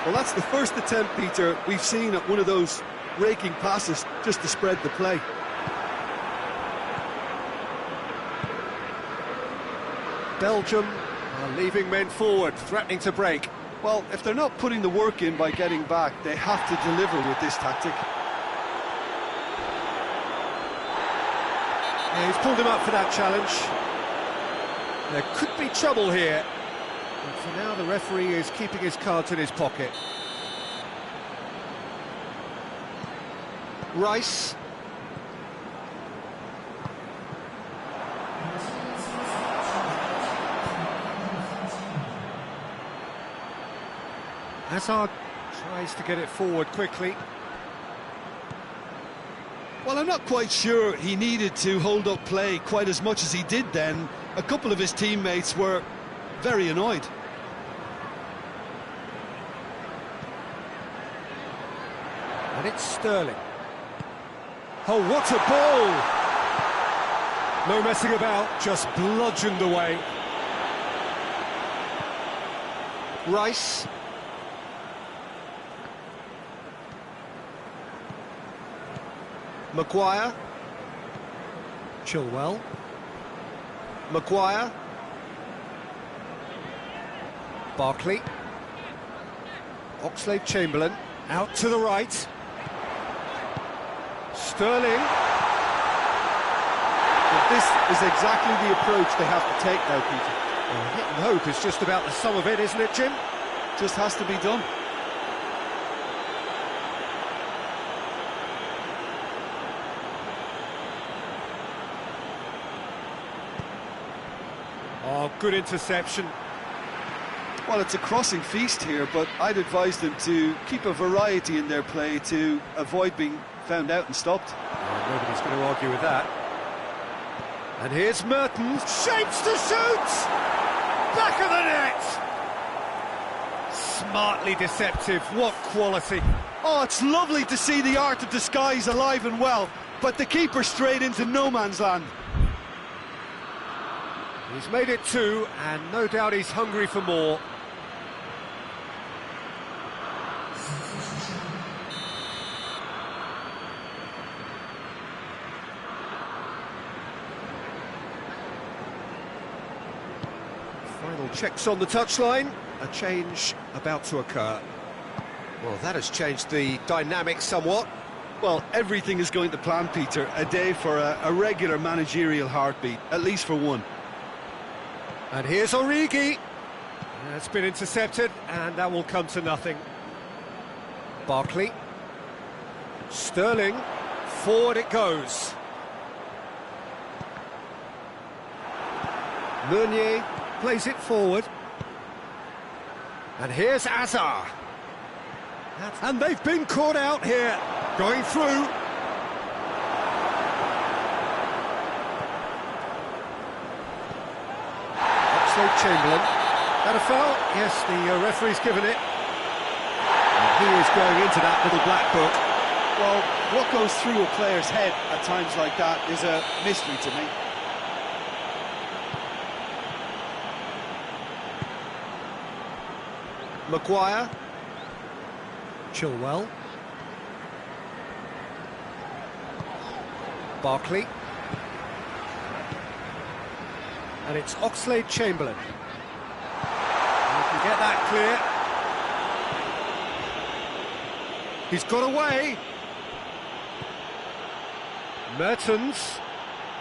Well, that's the first attempt, Peter, we've seen at one of those raking passes just to spread the play. Belgium are leaving men forward, threatening to break. Well, if they're not putting the work in by getting back, they have to deliver with this tactic. Yeah, he's pulled him up for that challenge. There could be trouble here. And for now, the referee is keeping his cards in his pocket. Rice. Hazard tries to get it forward quickly. Well, I'm not quite sure he needed to hold up play quite as much as he did then. A couple of his teammates were very annoyed. And it's Sterling. Oh, what a ball! No messing about, just bludgeoned away. Rice. Maguire. Chilwell. Maguire. Barkley. Oxlade-Chamberlain. Out to the right. Sterling. But this is exactly the approach they have to take now, Peter. Well, hit and hope is just about the sum of it, isn't it, Jim? Just has to be done. Oh, good interception. Well, it's a crossing feast here, but I'd advise them to keep a variety in their play to avoid being found out and stopped. Oh, nobody's going to argue with that. And here's Mertens, shapes to shoot! Back of the net! Smartly deceptive, what quality. Oh, it's lovely to see the art of disguise alive and well, but the keeper straight into no man's land. He's made it two, and no doubt he's hungry for more. Final checks on the touchline. A change about to occur. Well, that has changed the dynamic somewhat. Well, everything is going to plan, Peter. A day for a regular managerial heartbeat, at least for one. And here's Origi. It's been intercepted, and that will come to nothing. Barkley. Sterling. Forward it goes. Meunier plays it forward. And here's Azar. And they've been caught out here. Going through. Oxlade-Chamberlain. That a foul? Yes, the referee's given it. And he is going into that little black book. Well, what goes through a player's head at times like that is a mystery to me. Maguire. Chilwell. Barkley. And it's Oxlade-Chamberlain. You can get that clear. He's got away. Mertens.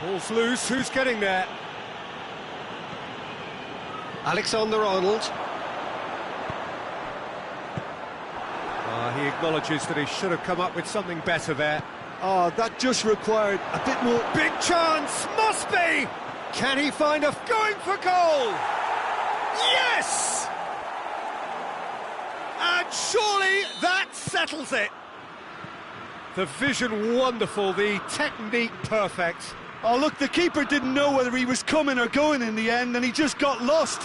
Ball's loose. Who's getting there? Alexander-Arnold. He acknowledges that he should have come up with something better there. Oh, that just required a bit more. Big chance, must be! Can he find a... going for goal! Yes! And surely that settles it. The vision wonderful, the technique perfect. Oh, look, the keeper didn't know whether he was coming or going in the end, and he just got lost.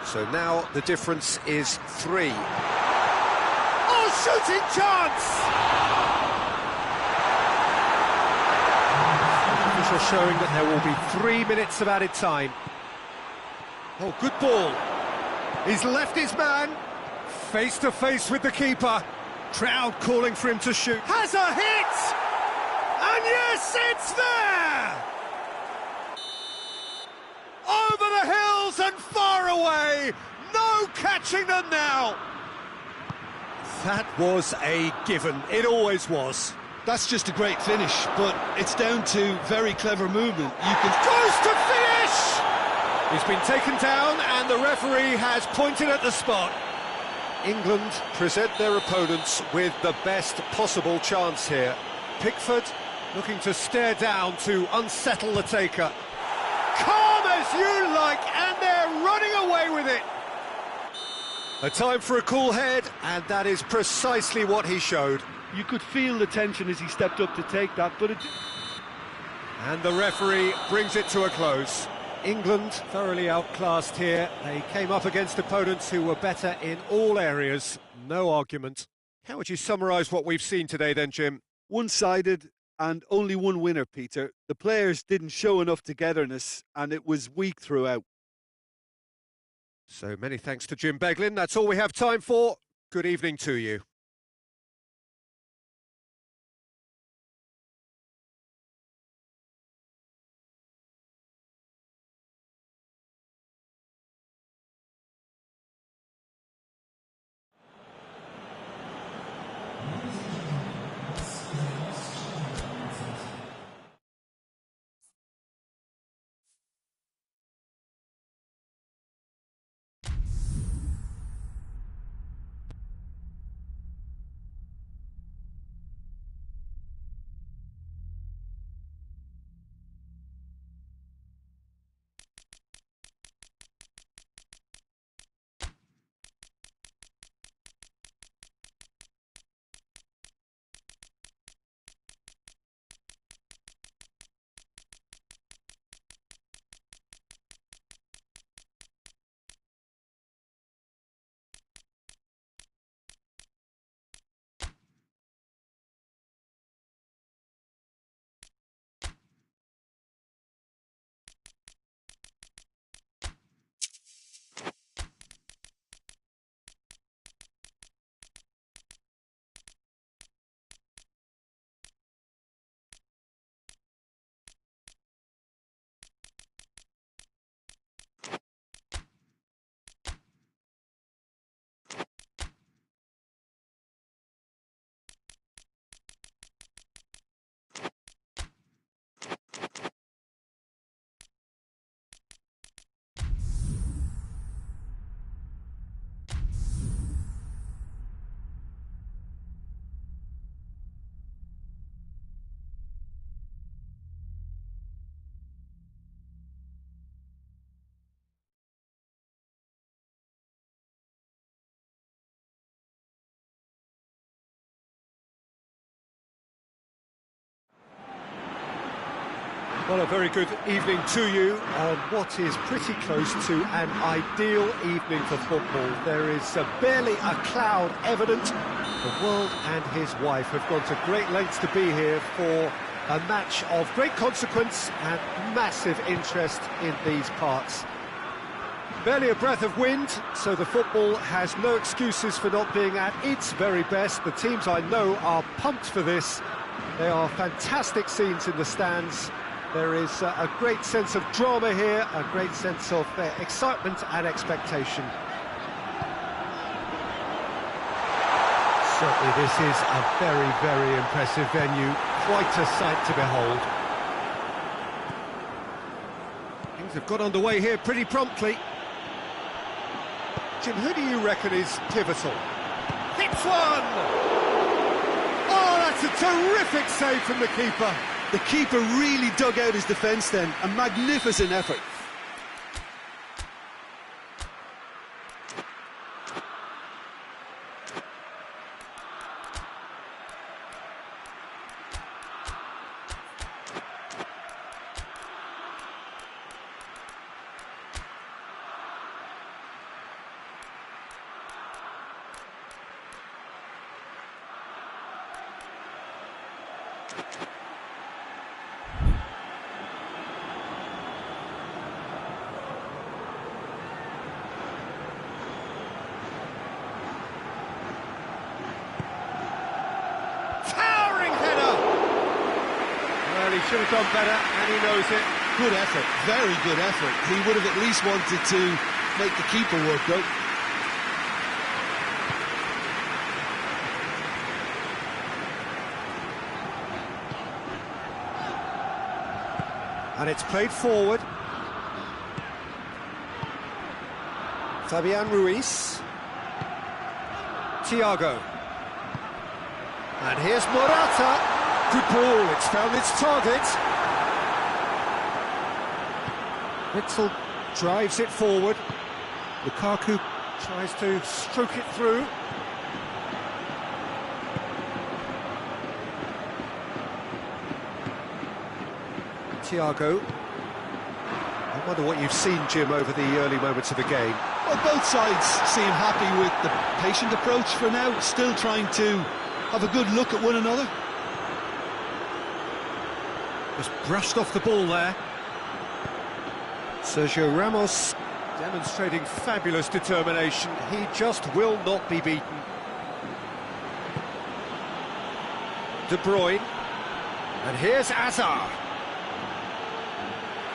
So now the difference is 3. Oh, shooting chance! Official showing that there will be 3 minutes of added time. Oh, good ball. He's left his man. Face to face with the keeper. Crowd calling for him to shoot. Has a hit! And yes, it's there! Over the hills and far away! No catching them now! That was a given. It always was. That's just a great finish, but it's down to very clever movement. You can... Goes to finish! He's been taken down and the referee has pointed at the spot. England present their opponents with the best possible chance here. Pickford looking to stare down to unsettle the taker. Calm as you like, and they're running away with it. A time for a cool head, and that is precisely what he showed. You could feel the tension as he stepped up to take that, but it... And the referee brings it to a close. England thoroughly outclassed here. They came up against opponents who were better in all areas. No argument. How would you summarise what we've seen today then, Jim? One-sided and only one winner, Peter. The players didn't show enough togetherness and it was weak throughout. So many thanks to Jim Beglin. That's all we have time for. Good evening to you. Well, a very good evening to you on what is pretty close to an ideal evening for football. There is barely a cloud evident. The world and his wife have gone to great lengths to be here for a match of great consequence and massive interest in these parts. Barely a breath of wind, so the football has no excuses for not being at its very best. The teams I know are pumped for this. There are fantastic scenes in the stands. There is a great sense of drama here, a great sense of excitement and expectation. Certainly this is a very, very impressive venue, quite a sight to behold. Things have got underway here pretty promptly. Jim, who do you reckon is pivotal? Hits one! Oh, that's a terrific save from the keeper. The keeper really dug out his defence then, a magnificent effort. He should have done better, and he knows it. Good effort, very good effort. He would have at least wanted to make the keeper work, though. And it's played forward. Fabian Ruiz. Thiago. And here's Morata. Good ball, it's found its target. Witzel drives it forward. Lukaku tries to stroke it through. Thiago. I wonder what you've seen, Jim, over the early moments of the game. Well, both sides seem happy with the patient approach for now, still trying to have a good look at one another. Just brushed off the ball there. Sergio Ramos demonstrating fabulous determination. He just will not be beaten. De Bruyne. And here's Hazard.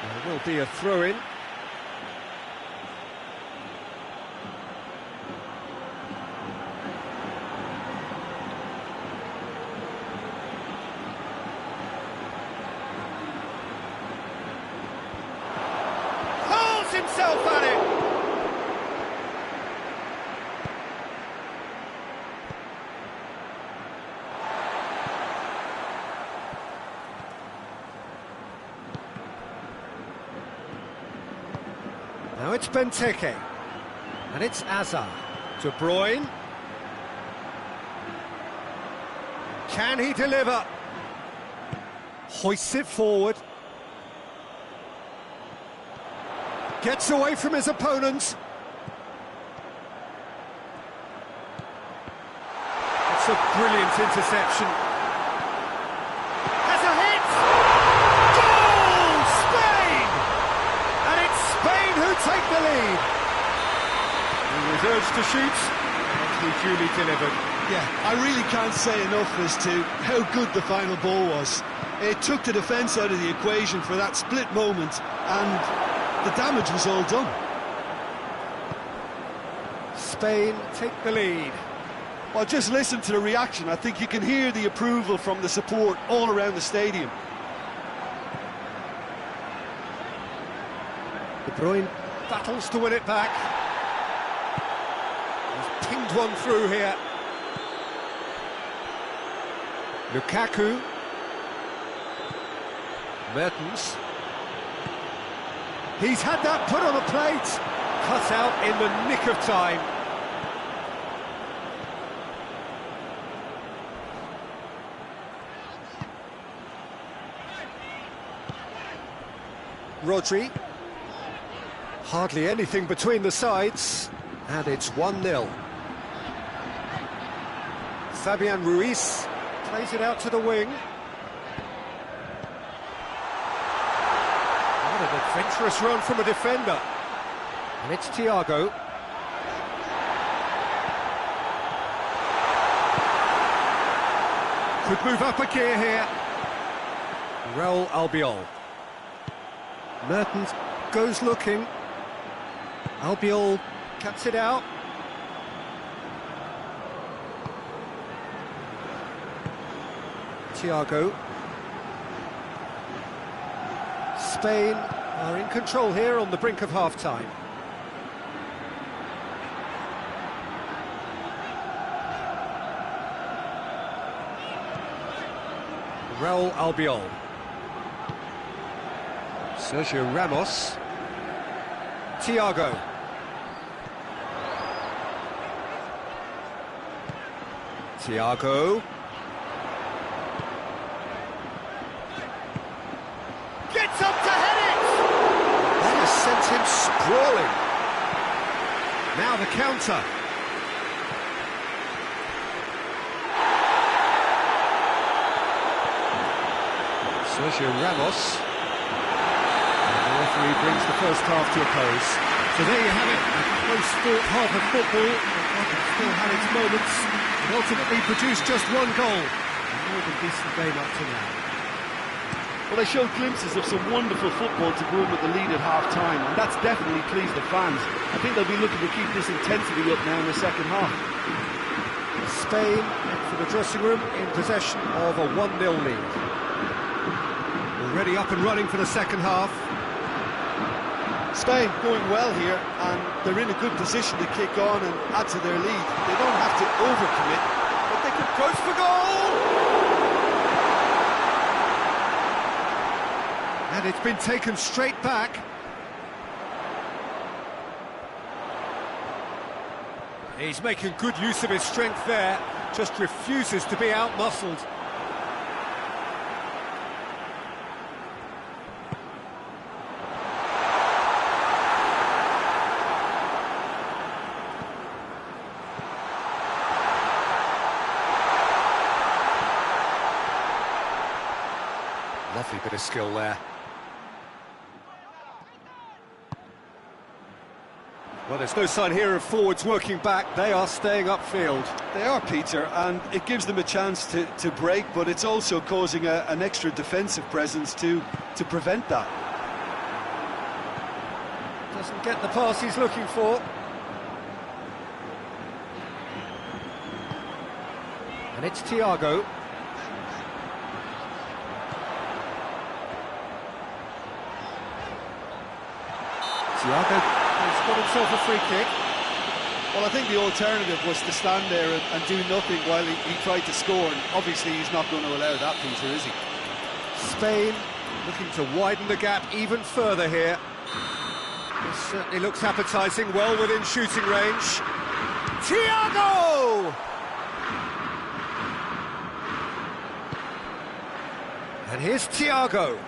There will be a throw-in. Hurls himself at it! Now it's Benteke, and it's Hazard. De Bruyne. Can he deliver? Hoists it forward. Gets away from his opponents. It's a brilliant interception. Has a hit! Goal! Spain! And it's Spain who take the lead. He was urged to shoot, and he duly delivered. Yeah, I really can't say enough as to how good the final ball was. It took the defence out of the equation for that split moment, and the damage was all done. Spain take the lead. Well, just listen to the reaction. I think you can hear the approval from the support all around the stadium. De Bruyne battles to win it back. He's pinged one through here. Lukaku. Mertens. He's had that put on a plate. Cut out in the nick of time. Rodri. Hardly anything between the sides. And it's 1-0. Fabian Ruiz plays it out to the wing. What an adventurous run from a defender. And it's Thiago. Could move up a gear here. Raul Albiol. Mertens goes looking. Albiol cuts it out. Thiago. Spain are in control here on the brink of half-time. Raul Albiol. Sergio Ramos. Thiago. Thiago. Gets up to head it! That has sent him sprawling. Now the counter. Sergio Ramos. And the referee brings the first half to a close. So there you have it, a close-fought half of football. It still had its moments, but ultimately produced just one goal. A more than decent game up to now. Well, they showed glimpses of some wonderful football to go in with the lead at half-time, and that's definitely pleased the fans. I think they'll be looking to keep this intensity up now in the second half. Spain head for the dressing room in possession of a 1-0 lead. Already up and running for the second half. Spain going well here, and they're in a good position to kick on and add to their lead. They don't have to overcommit, but they can approach for goal! And it's been taken straight back. He's making good use of his strength there, just refuses to be out-muscled. Lovely bit of skill there. Well, there's no sign here of forwards working back. They are staying upfield. They are, Peter, and it gives them a chance to break, but it's also causing an extra defensive presence to prevent that. Doesn't get the pass he's looking for. And it's Thiago. Thiago has got himself a free kick. Well, I think the alternative was to stand there and do nothing while he tried to score, and obviously he's not going to allow that, Peter, is he? Spain looking to widen the gap even further here. This certainly looks appetising, well within shooting range. Thiago! And here's Thiago.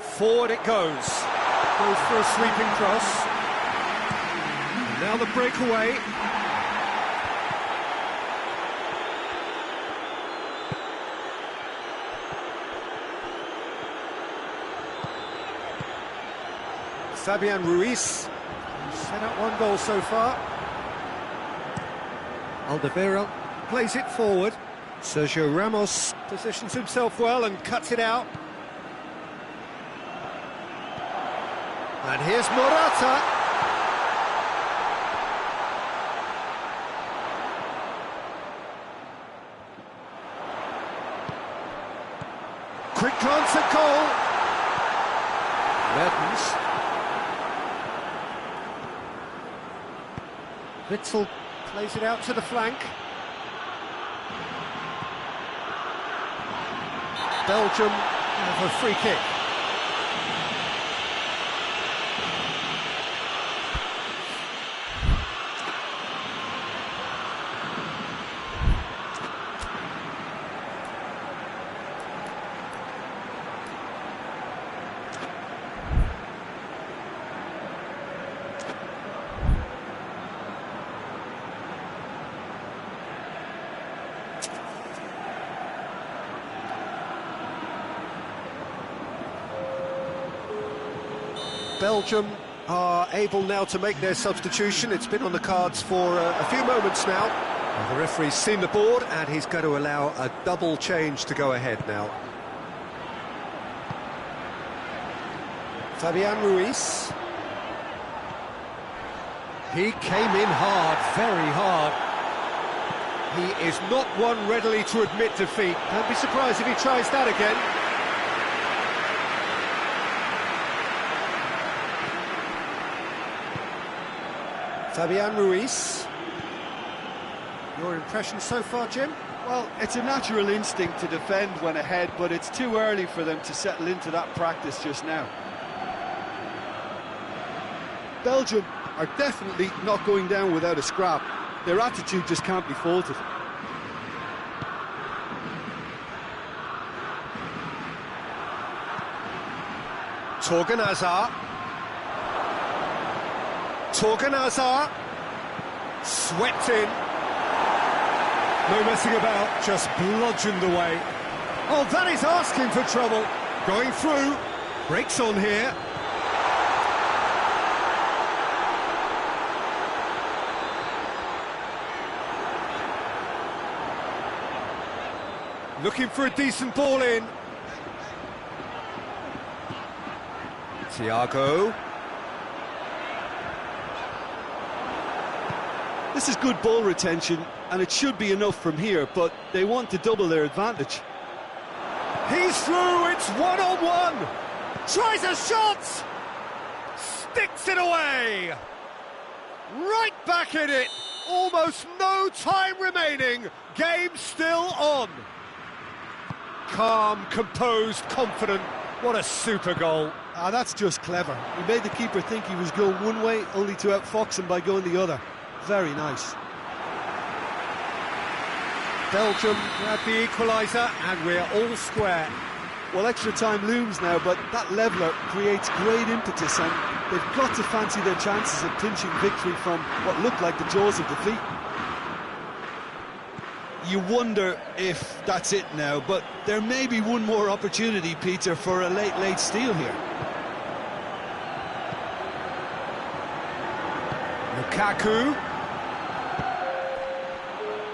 Forward it goes. Goes for a sweeping cross. And now the breakaway. Fabian Ruiz. He's set up one goal so far. Alderweireld plays it forward. Sergio Ramos positions himself well and cuts it out. And here's Morata. Quick glance at goal. Mertens. Witzel plays it out to the flank. Belgium have a free kick. Belgium are able now to make their substitution. It's been on the cards for a few moments now. Well, the referee's seen the board and he's going to allow a double change to go ahead now. Fabian Ruiz. He came in hard, very hard. He is not one readily to admit defeat. Don't be surprised if he tries that again. Fabian Ruiz. Your impression so far, Jim? Well, it's a natural instinct to defend when ahead, but it's too early for them to settle into that practice just now. Belgium are definitely not going down without a scrap. Their attitude just can't be faulted. Torgan Hazard. Torgan Hazard. Swept in. No messing about, just bludgeoned away. Oh, that is asking for trouble. Going through. Breaks on here. Looking for a decent ball in. Thiago. This is good ball retention, and it should be enough from here, but they want to double their advantage. He's through, it's one-on-one. Tries a shot. Sticks it away. Right back in it. Almost no time remaining. Game still on. Calm, composed, confident. What a super goal. Ah, that's just clever. He made the keeper think he was going one way, only to outfox him by going the other. Very nice. Belgium grab the equaliser, and we're all square. Well, extra time looms now, but that leveller creates great impetus, and they've got to fancy their chances of pinching victory from what looked like the jaws of defeat. you wonder if that's it now, but there may be one more opportunity, Peter, for a late steal here. Lukaku.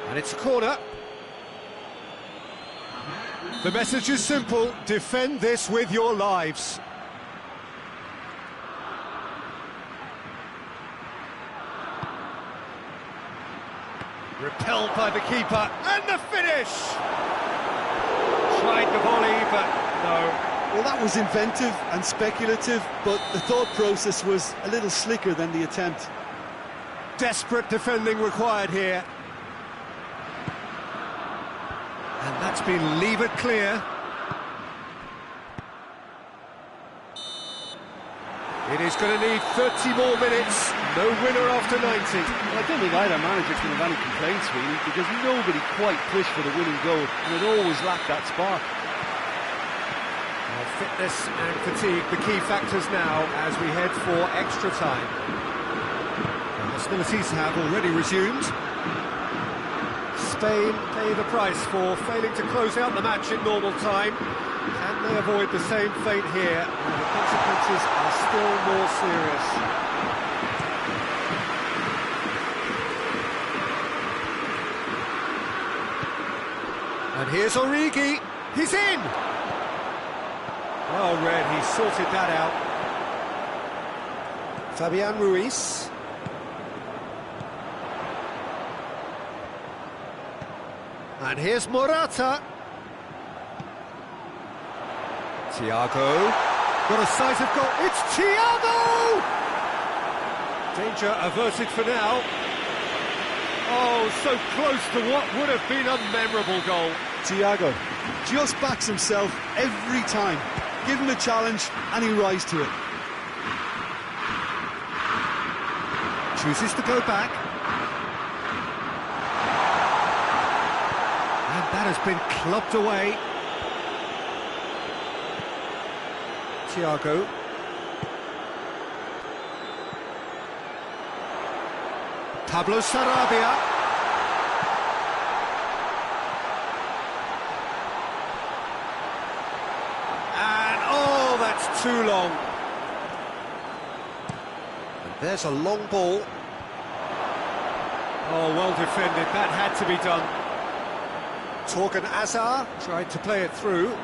And it's a corner. The message is simple: defend this with your lives. Repelled by the keeper, and the finish! Tried the volley, but no. Well, that was inventive and speculative, but the thought process was a little slicker than the attempt. Desperate defending required here. And that's been levered clear. It is going to need 30 more minutes. No winner after 90. Well, I don't think either manager can have any complaints, really, because nobody quite pushed for the winning goal, and it always lacked that spark. Well, fitness and fatigue, the key factors now as we head for extra time. The hostilities have already resumed. Spain pay the price for failing to close out the match in normal time. Can they avoid the same fate here? And the consequences are still more serious. And here's Origi. He's in! Well read, he sorted that out. Fabian Ruiz. And here's Morata. Thiago. Got a sight of goal. It's Thiago! Danger averted for now. Oh, so close to what would have been a memorable goal. Thiago just backs himself every time. Give him a challenge and he rises to it. Chooses to go back. And that has been clubbed away. Thiago. Pablo Sarabia. And oh, that's too long. And there's a long ball. Oh, well defended. That had to be done. Torgan Hazard tried to play it through.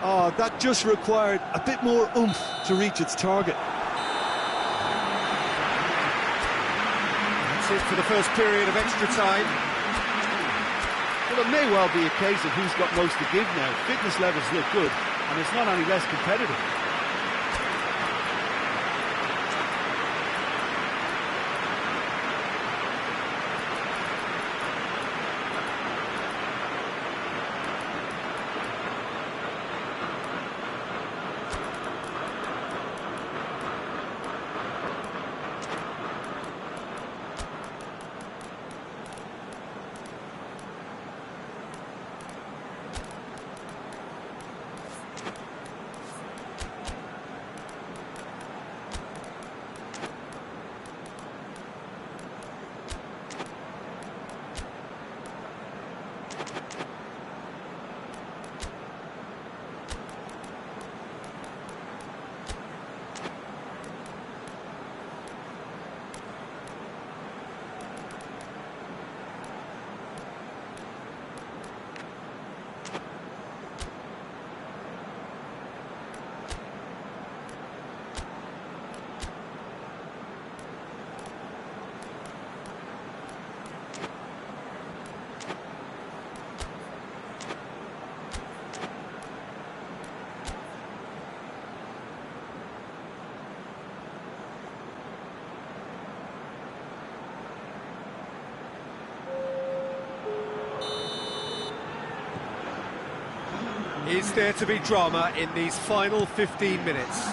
Oh, that just required a bit more oomph to reach its target. That's it for the first period of extra time. Well, it may well be a case of who's got most to give now. Fitness levels look good, and it's not any less competitive. Is there to be drama in these final 15 minutes?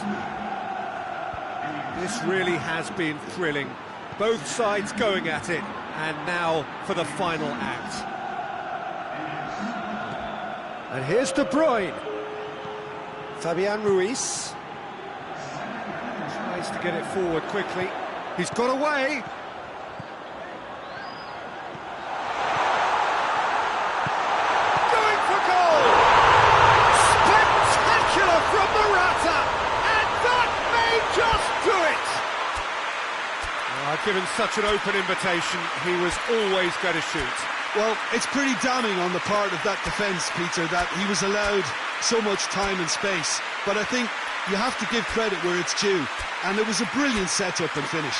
This really has been thrilling. Both sides going at it, and now for the final act. And here's De Bruyne. Fabian Ruiz. Tries to get it forward quickly. He's got away. given such an open invitation, he was always going to shoot. Well, it's pretty damning on the part of that defence, Peter, that he was allowed so much time and space. But I think you have to give credit where it's due, and it was a brilliant setup and finish.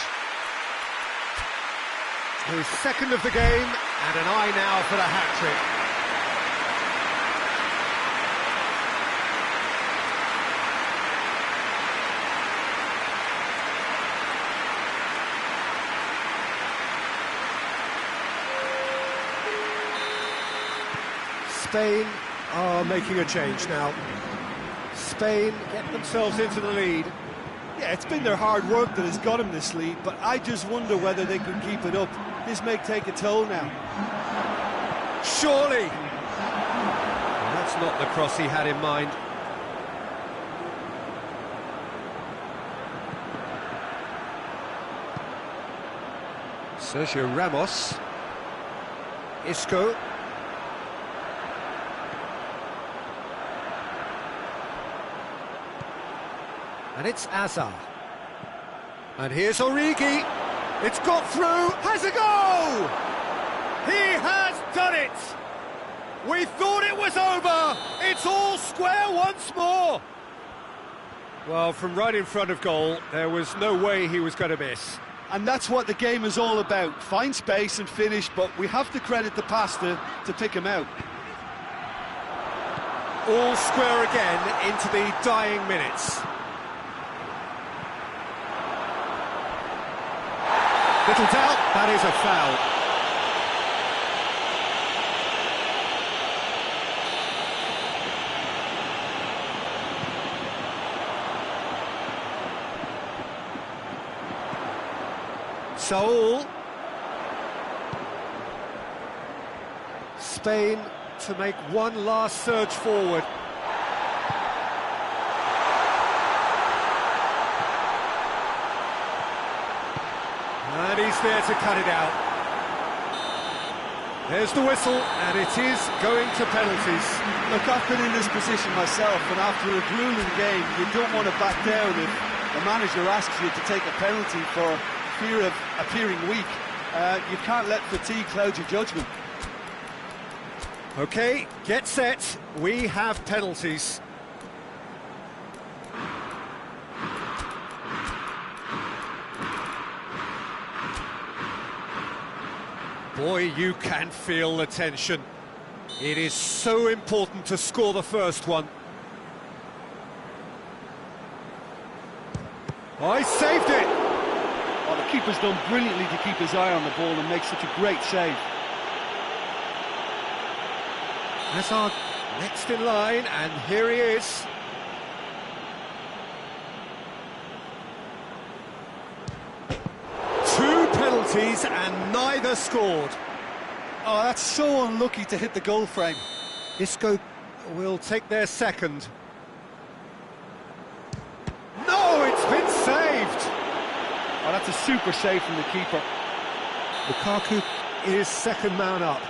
His second of the game, and an eye now for the hat-trick. Spain are making a change now. Spain get themselves into the lead. Yeah, it's been their hard work that has got them this lead, but I just wonder whether they could keep it up. This may take a toll now. Surely! Well, that's not the cross he had in mind. Sergio Ramos. Isco. And it's Azar. And here's Origi. It's got through. Has a goal! He has done it! We thought it was over. It's all square once more. Well, from right in front of goal, there was no way he was going to miss. And that's what the game is all about. Find space and finish, but we have to credit the pass to pick him out. All square again into the dying minutes. Little doubt, that is a foul. Saul. Spain to make one last surge forward. And he's there to cut it out. There's the whistle, and it is going to penalties. Look, I've been in this position myself, and after a grueling game, you don't want to back down if the manager asks you to take a penalty for fear of appearing weak. You can't let fatigue cloud your judgment. OK, get set. We have penalties. Boy, you can feel the tension. It is so important to score the first one. Oh, he saved it! Well, the keeper's done brilliantly to keep his eye on the ball and make such a great save. Hazard next in line, and here he is. Two penalties and neither scored. Oh, that's so unlucky to hit the goal frame. Isco will take their second. No, it's been saved! Oh, that's a super save from the keeper. Lukaku is second man up.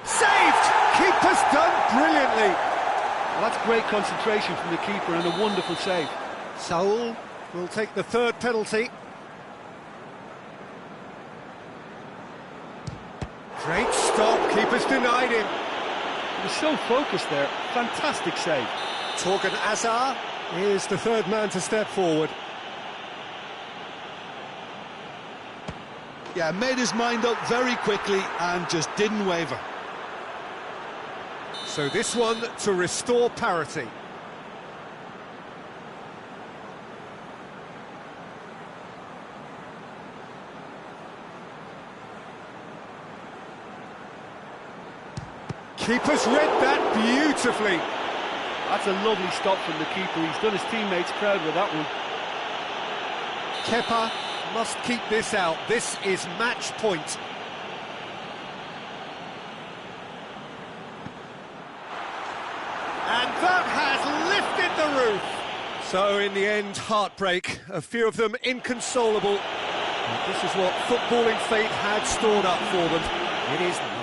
Saved! Keeper's done brilliantly. Well, that's great concentration from the keeper and a wonderful save. Saul will take the third penalty. Great stop, keeper's denied him. He was so focused there. Fantastic save. Torgan Azar is the third man to step forward. Yeah, made his mind up very quickly and just didn't waver. So this one to restore parity. Keeper's read that beautifully. That's a lovely stop from the keeper. He's done his teammates proud with that one. Kepa must keep this out. This is match point. And that has lifted the roof. So in the end, heartbreak. A few of them inconsolable. This is what footballing fate had stored up for them. It is not.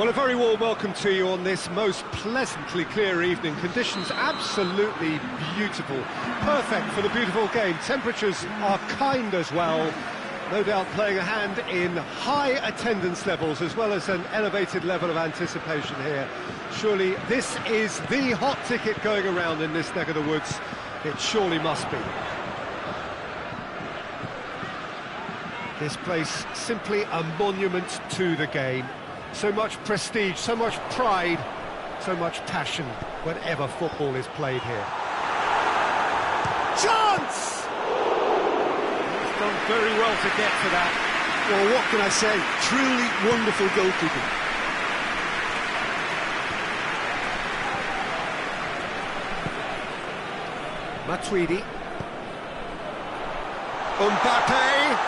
Well, a very warm welcome to you on this most pleasantly clear evening. Conditions absolutely beautiful. Perfect for the beautiful game. Temperatures are kind as well. No doubt playing a hand in high attendance levels as well as an elevated level of anticipation here. Surely this is the hot ticket going around in this neck of the woods. It surely must be. This place simply a monument to the game. So much prestige, so much pride, so much passion whenever football is played here. Chance! He's done very well to get to that. Well, what can I say? Truly wonderful goalkeeping. Matuidi. Mbappe.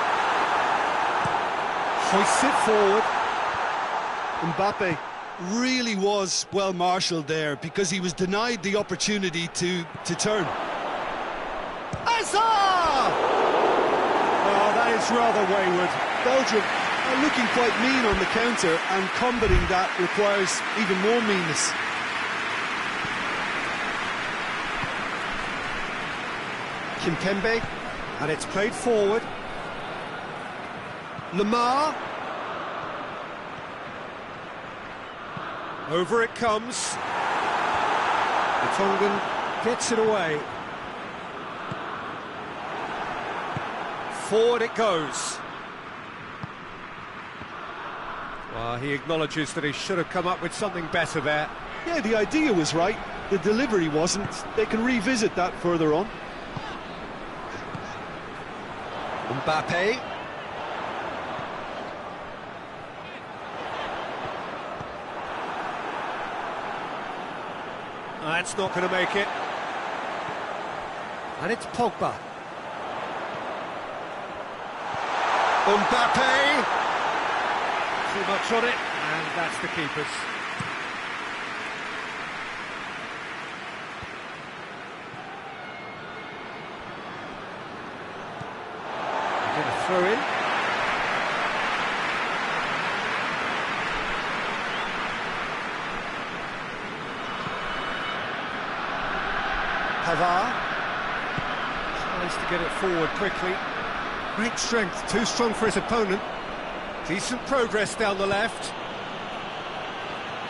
Hoists it forward. Mbappe really was well marshalled there because he was denied the opportunity to turn. Hazard! Oh, that is rather wayward. Belgium are looking quite mean on the counter, and combating that requires even more meanness. Kimpembe, and it's played forward. Lamar. Over it comes. The Tongan gets it away. Forward it goes. Well, he acknowledges that he should have come up with something better there. Yeah, the idea was right, the delivery wasn't. They can revisit that further on. Mbappe. That's not going to make it. And it's Pogba. Mbappe. Too much on it, and that's the keeper's. Going to throw in. Pavard tries to get it forward quickly. Great strength, too strong for his opponent. Decent progress down the left.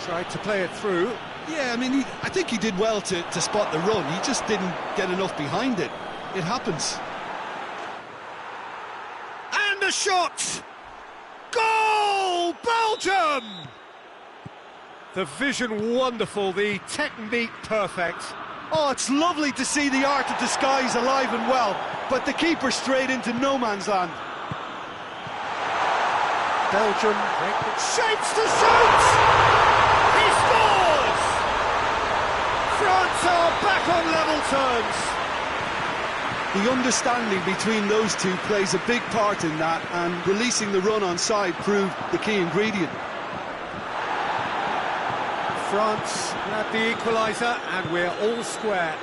Tried to play it through. Yeah, I mean, I think he did well to spot the run. He just didn't get enough behind it. It happens. And a shot! Goal! Belgium! The vision wonderful, the technique perfect. Oh, it's lovely to see the art of disguise alive and well, but the keeper straight into no man's land. Belgium shapes to shoot! He scores! France are back on level terms. The understanding between those two plays a big part in that, and releasing the run on side proved the key ingredient. France grab the equaliser, and we're all square.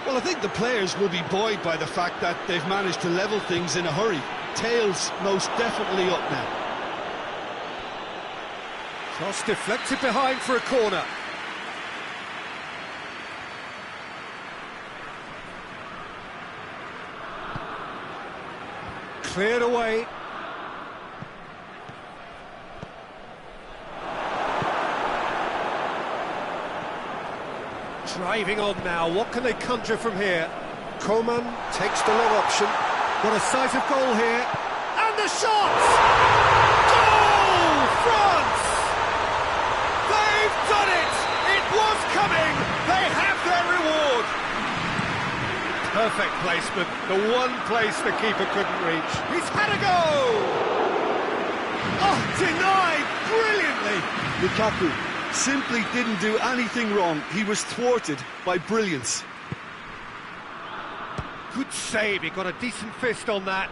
Well, I think the players will be buoyed by the fact that they've managed to level things in a hurry. Tails most definitely up now. Cross deflected behind for a corner. Cleared away. Driving on now, what can they conjure from here? Coman takes the long option. Got a sight of goal here. And the shot! Goal! France! They've done it! It was coming! They have their reward! Perfect placement, the one place the keeper couldn't reach. He's had a go! Oh, denied brilliantly! Lukaku simply didn't do anything wrong. He was thwarted by brilliance. Good save, he got a decent fist on that.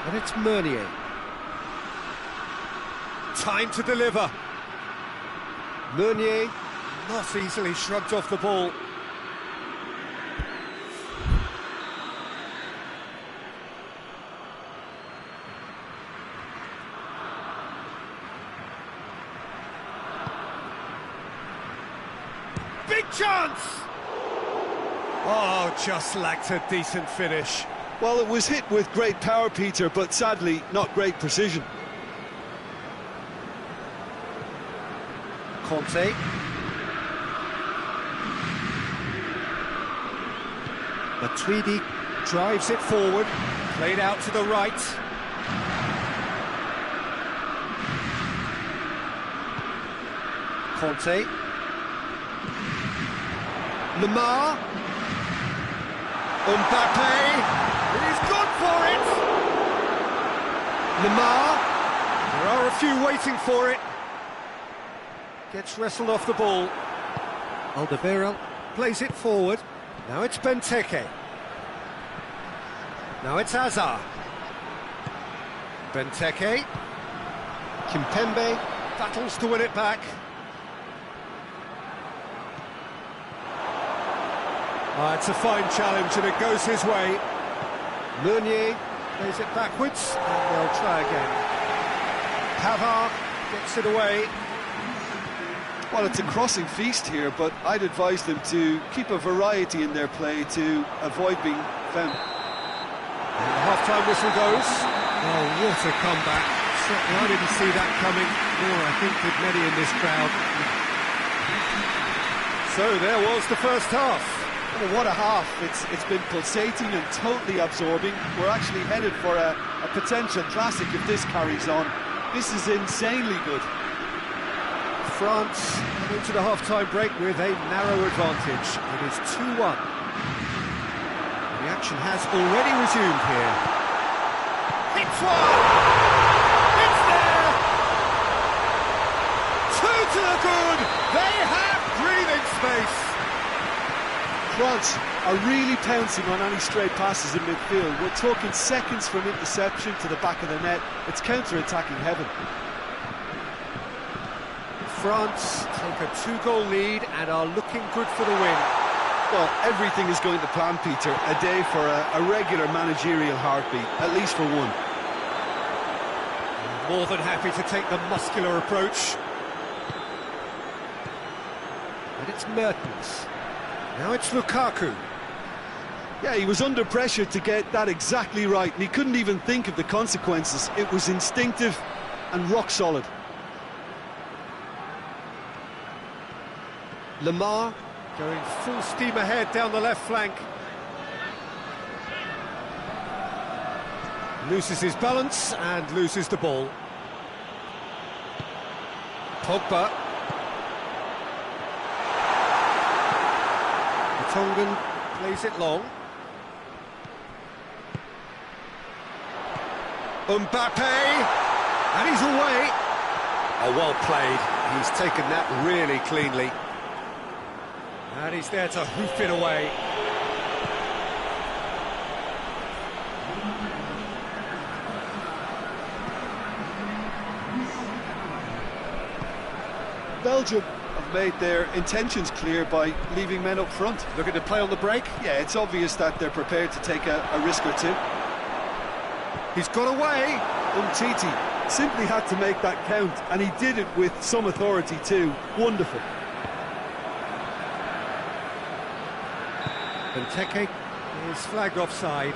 And it's Meunier. Time to deliver. Meunier not easily shrugged off the ball. Chance! Oh, just lacked a decent finish. Well, it was hit with great power, Peter, but sadly not great precision. Conte. Matuidi drives it forward, Played out to the right. Conte. Lemar. Mbappe. He's gone for it. Lemar. There are a few waiting for it. Gets wrestled off the ball. Alderweireld plays it forward. Now it's Benteke. Now it's Hazard. Benteke. Kimpembe battles to win it back. It's a fine challenge and it goes his way. Meunier plays it backwards and they'll try again. Pavard gets it away. Well, it's a crossing feast here, but I'd advise them to keep a variety in their play to avoid being found. And the half-time whistle goes. Oh, what a comeback. Certainly I didn't see that coming, nor I think did many in this crowd. So there was the first half. Well, what a half. It's been pulsating and totally absorbing. We're actually headed for a potential classic if this carries on. This is insanely good. France into the half-time break with a narrow advantage. It is 2-1. The action has already resumed here. It's one! It's there! Two to the good! They have breathing space! France are really pouncing on any stray passes in midfield. We're talking seconds from interception to the back of the net. It's counter-attacking heaven. France take a two-goal lead and are looking good for the win. Well, everything is going to plan, Peter. A day for a regular managerial heartbeat, at least for one. More than happy to take the muscular approach. And it's Mertens. Now it's Lukaku. Yeah, he was under pressure to get that exactly right, and he couldn't even think of the consequences. It was instinctive and rock solid. Lemar going full steam ahead down the left flank. Loses his balance and loses the ball. Pogba. Tongan plays it long. Mbappe! And he's away. Oh, well played. He's taken that really cleanly. And he's there to hoof it away. Belgium have made their intentions clear by leaving men up front. Looking to play on the break. Yeah, it's obvious that they're prepared to take a risk or two. He's got away. Umtiti simply had to make that count, and he did it with some authority too. Wonderful. Benteke is flagged offside.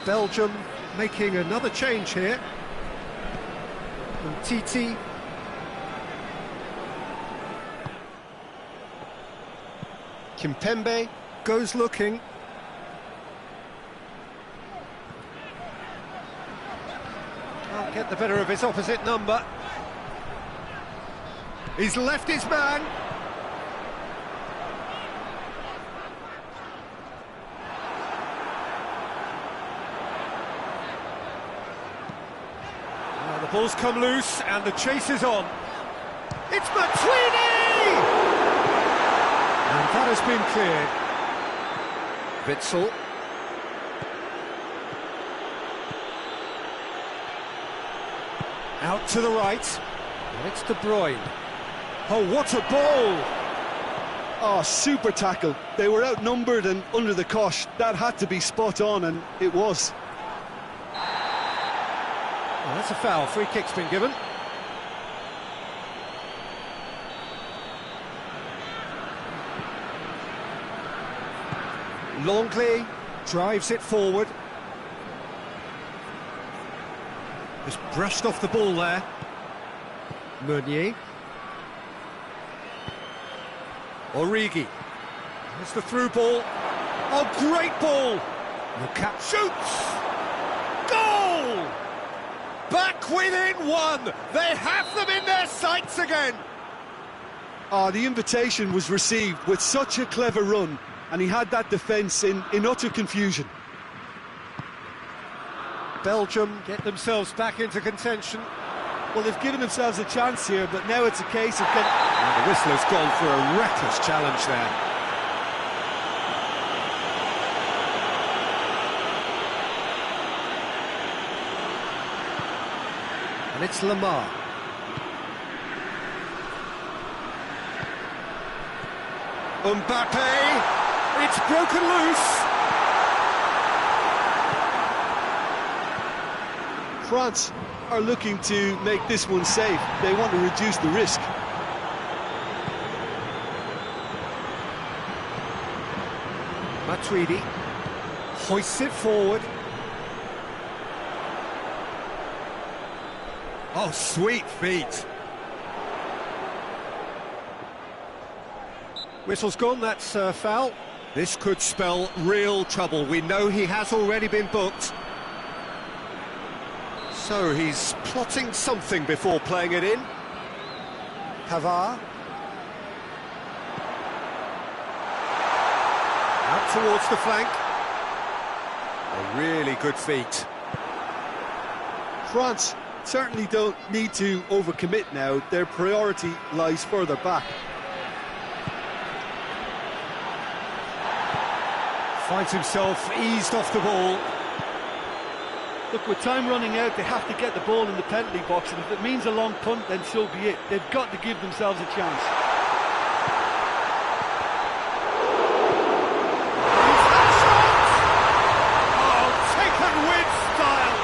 Belgium making another change here. Titi. Kimpembe goes looking. Can't get the better of his opposite number. He's left his man. Now the ball's come loose and the chase is on. It's Matuidi! And that has been cleared. Witsel. Out to the right. And it's De Bruyne. Oh, what a ball! Oh, super tackle. They were outnumbered and under the cosh. That had to be spot on, and it was. Oh, that's a foul. Free kick's been given. Longley drives it forward. Just brushed off the ball there. Meunier. Origi. There's the through ball. Oh, great ball! Lukaku shoots! Goal! Back within one! They have them in their sights again! Oh, the invitation was received with such a clever run, and he had that defence in utter confusion. Belgium get themselves back into contention. Well, they've given themselves a chance here, but now it's a case of getting... And the whistle has gone for a reckless challenge there. And it's Lamar. Mbappe! It's broken loose! France are looking to make this one safe. They want to reduce the risk. Matuidi hoists it forward. Oh, sweet feet. Whistle's gone, that's foul. This could spell real trouble. We know he has already been booked. So he's plotting something before playing it in. Pavard. Out towards the flank. A really good feat. France certainly don't need to overcommit now. Their priority lies further back. Finds himself eased off the ball. Look, with time running out, they have to get the ball in the penalty box, and if it means a long punt, then so be it. They've got to give themselves a chance. Oh, taken with style!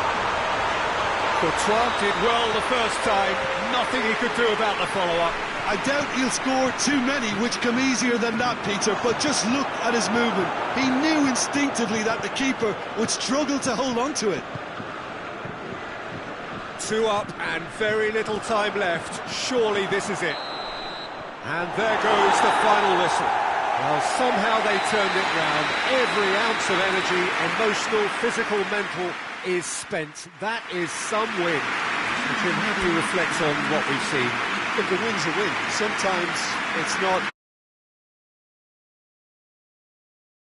Courtois did well the first time. Nothing he could do about the follow-up. I doubt he'll score too many, which come easier than that, Peter, but just look at his movement. He knew instinctively that the keeper would struggle to hold on to it. 2 up and very little time left. Surely this is it. And there goes the final whistle. Well, somehow they turned it round. Every ounce of energy, emotional, physical, mental, is spent. That is some win. Jim, how do you reflect on what we've seen? Look, a win's a win. Sometimes it's not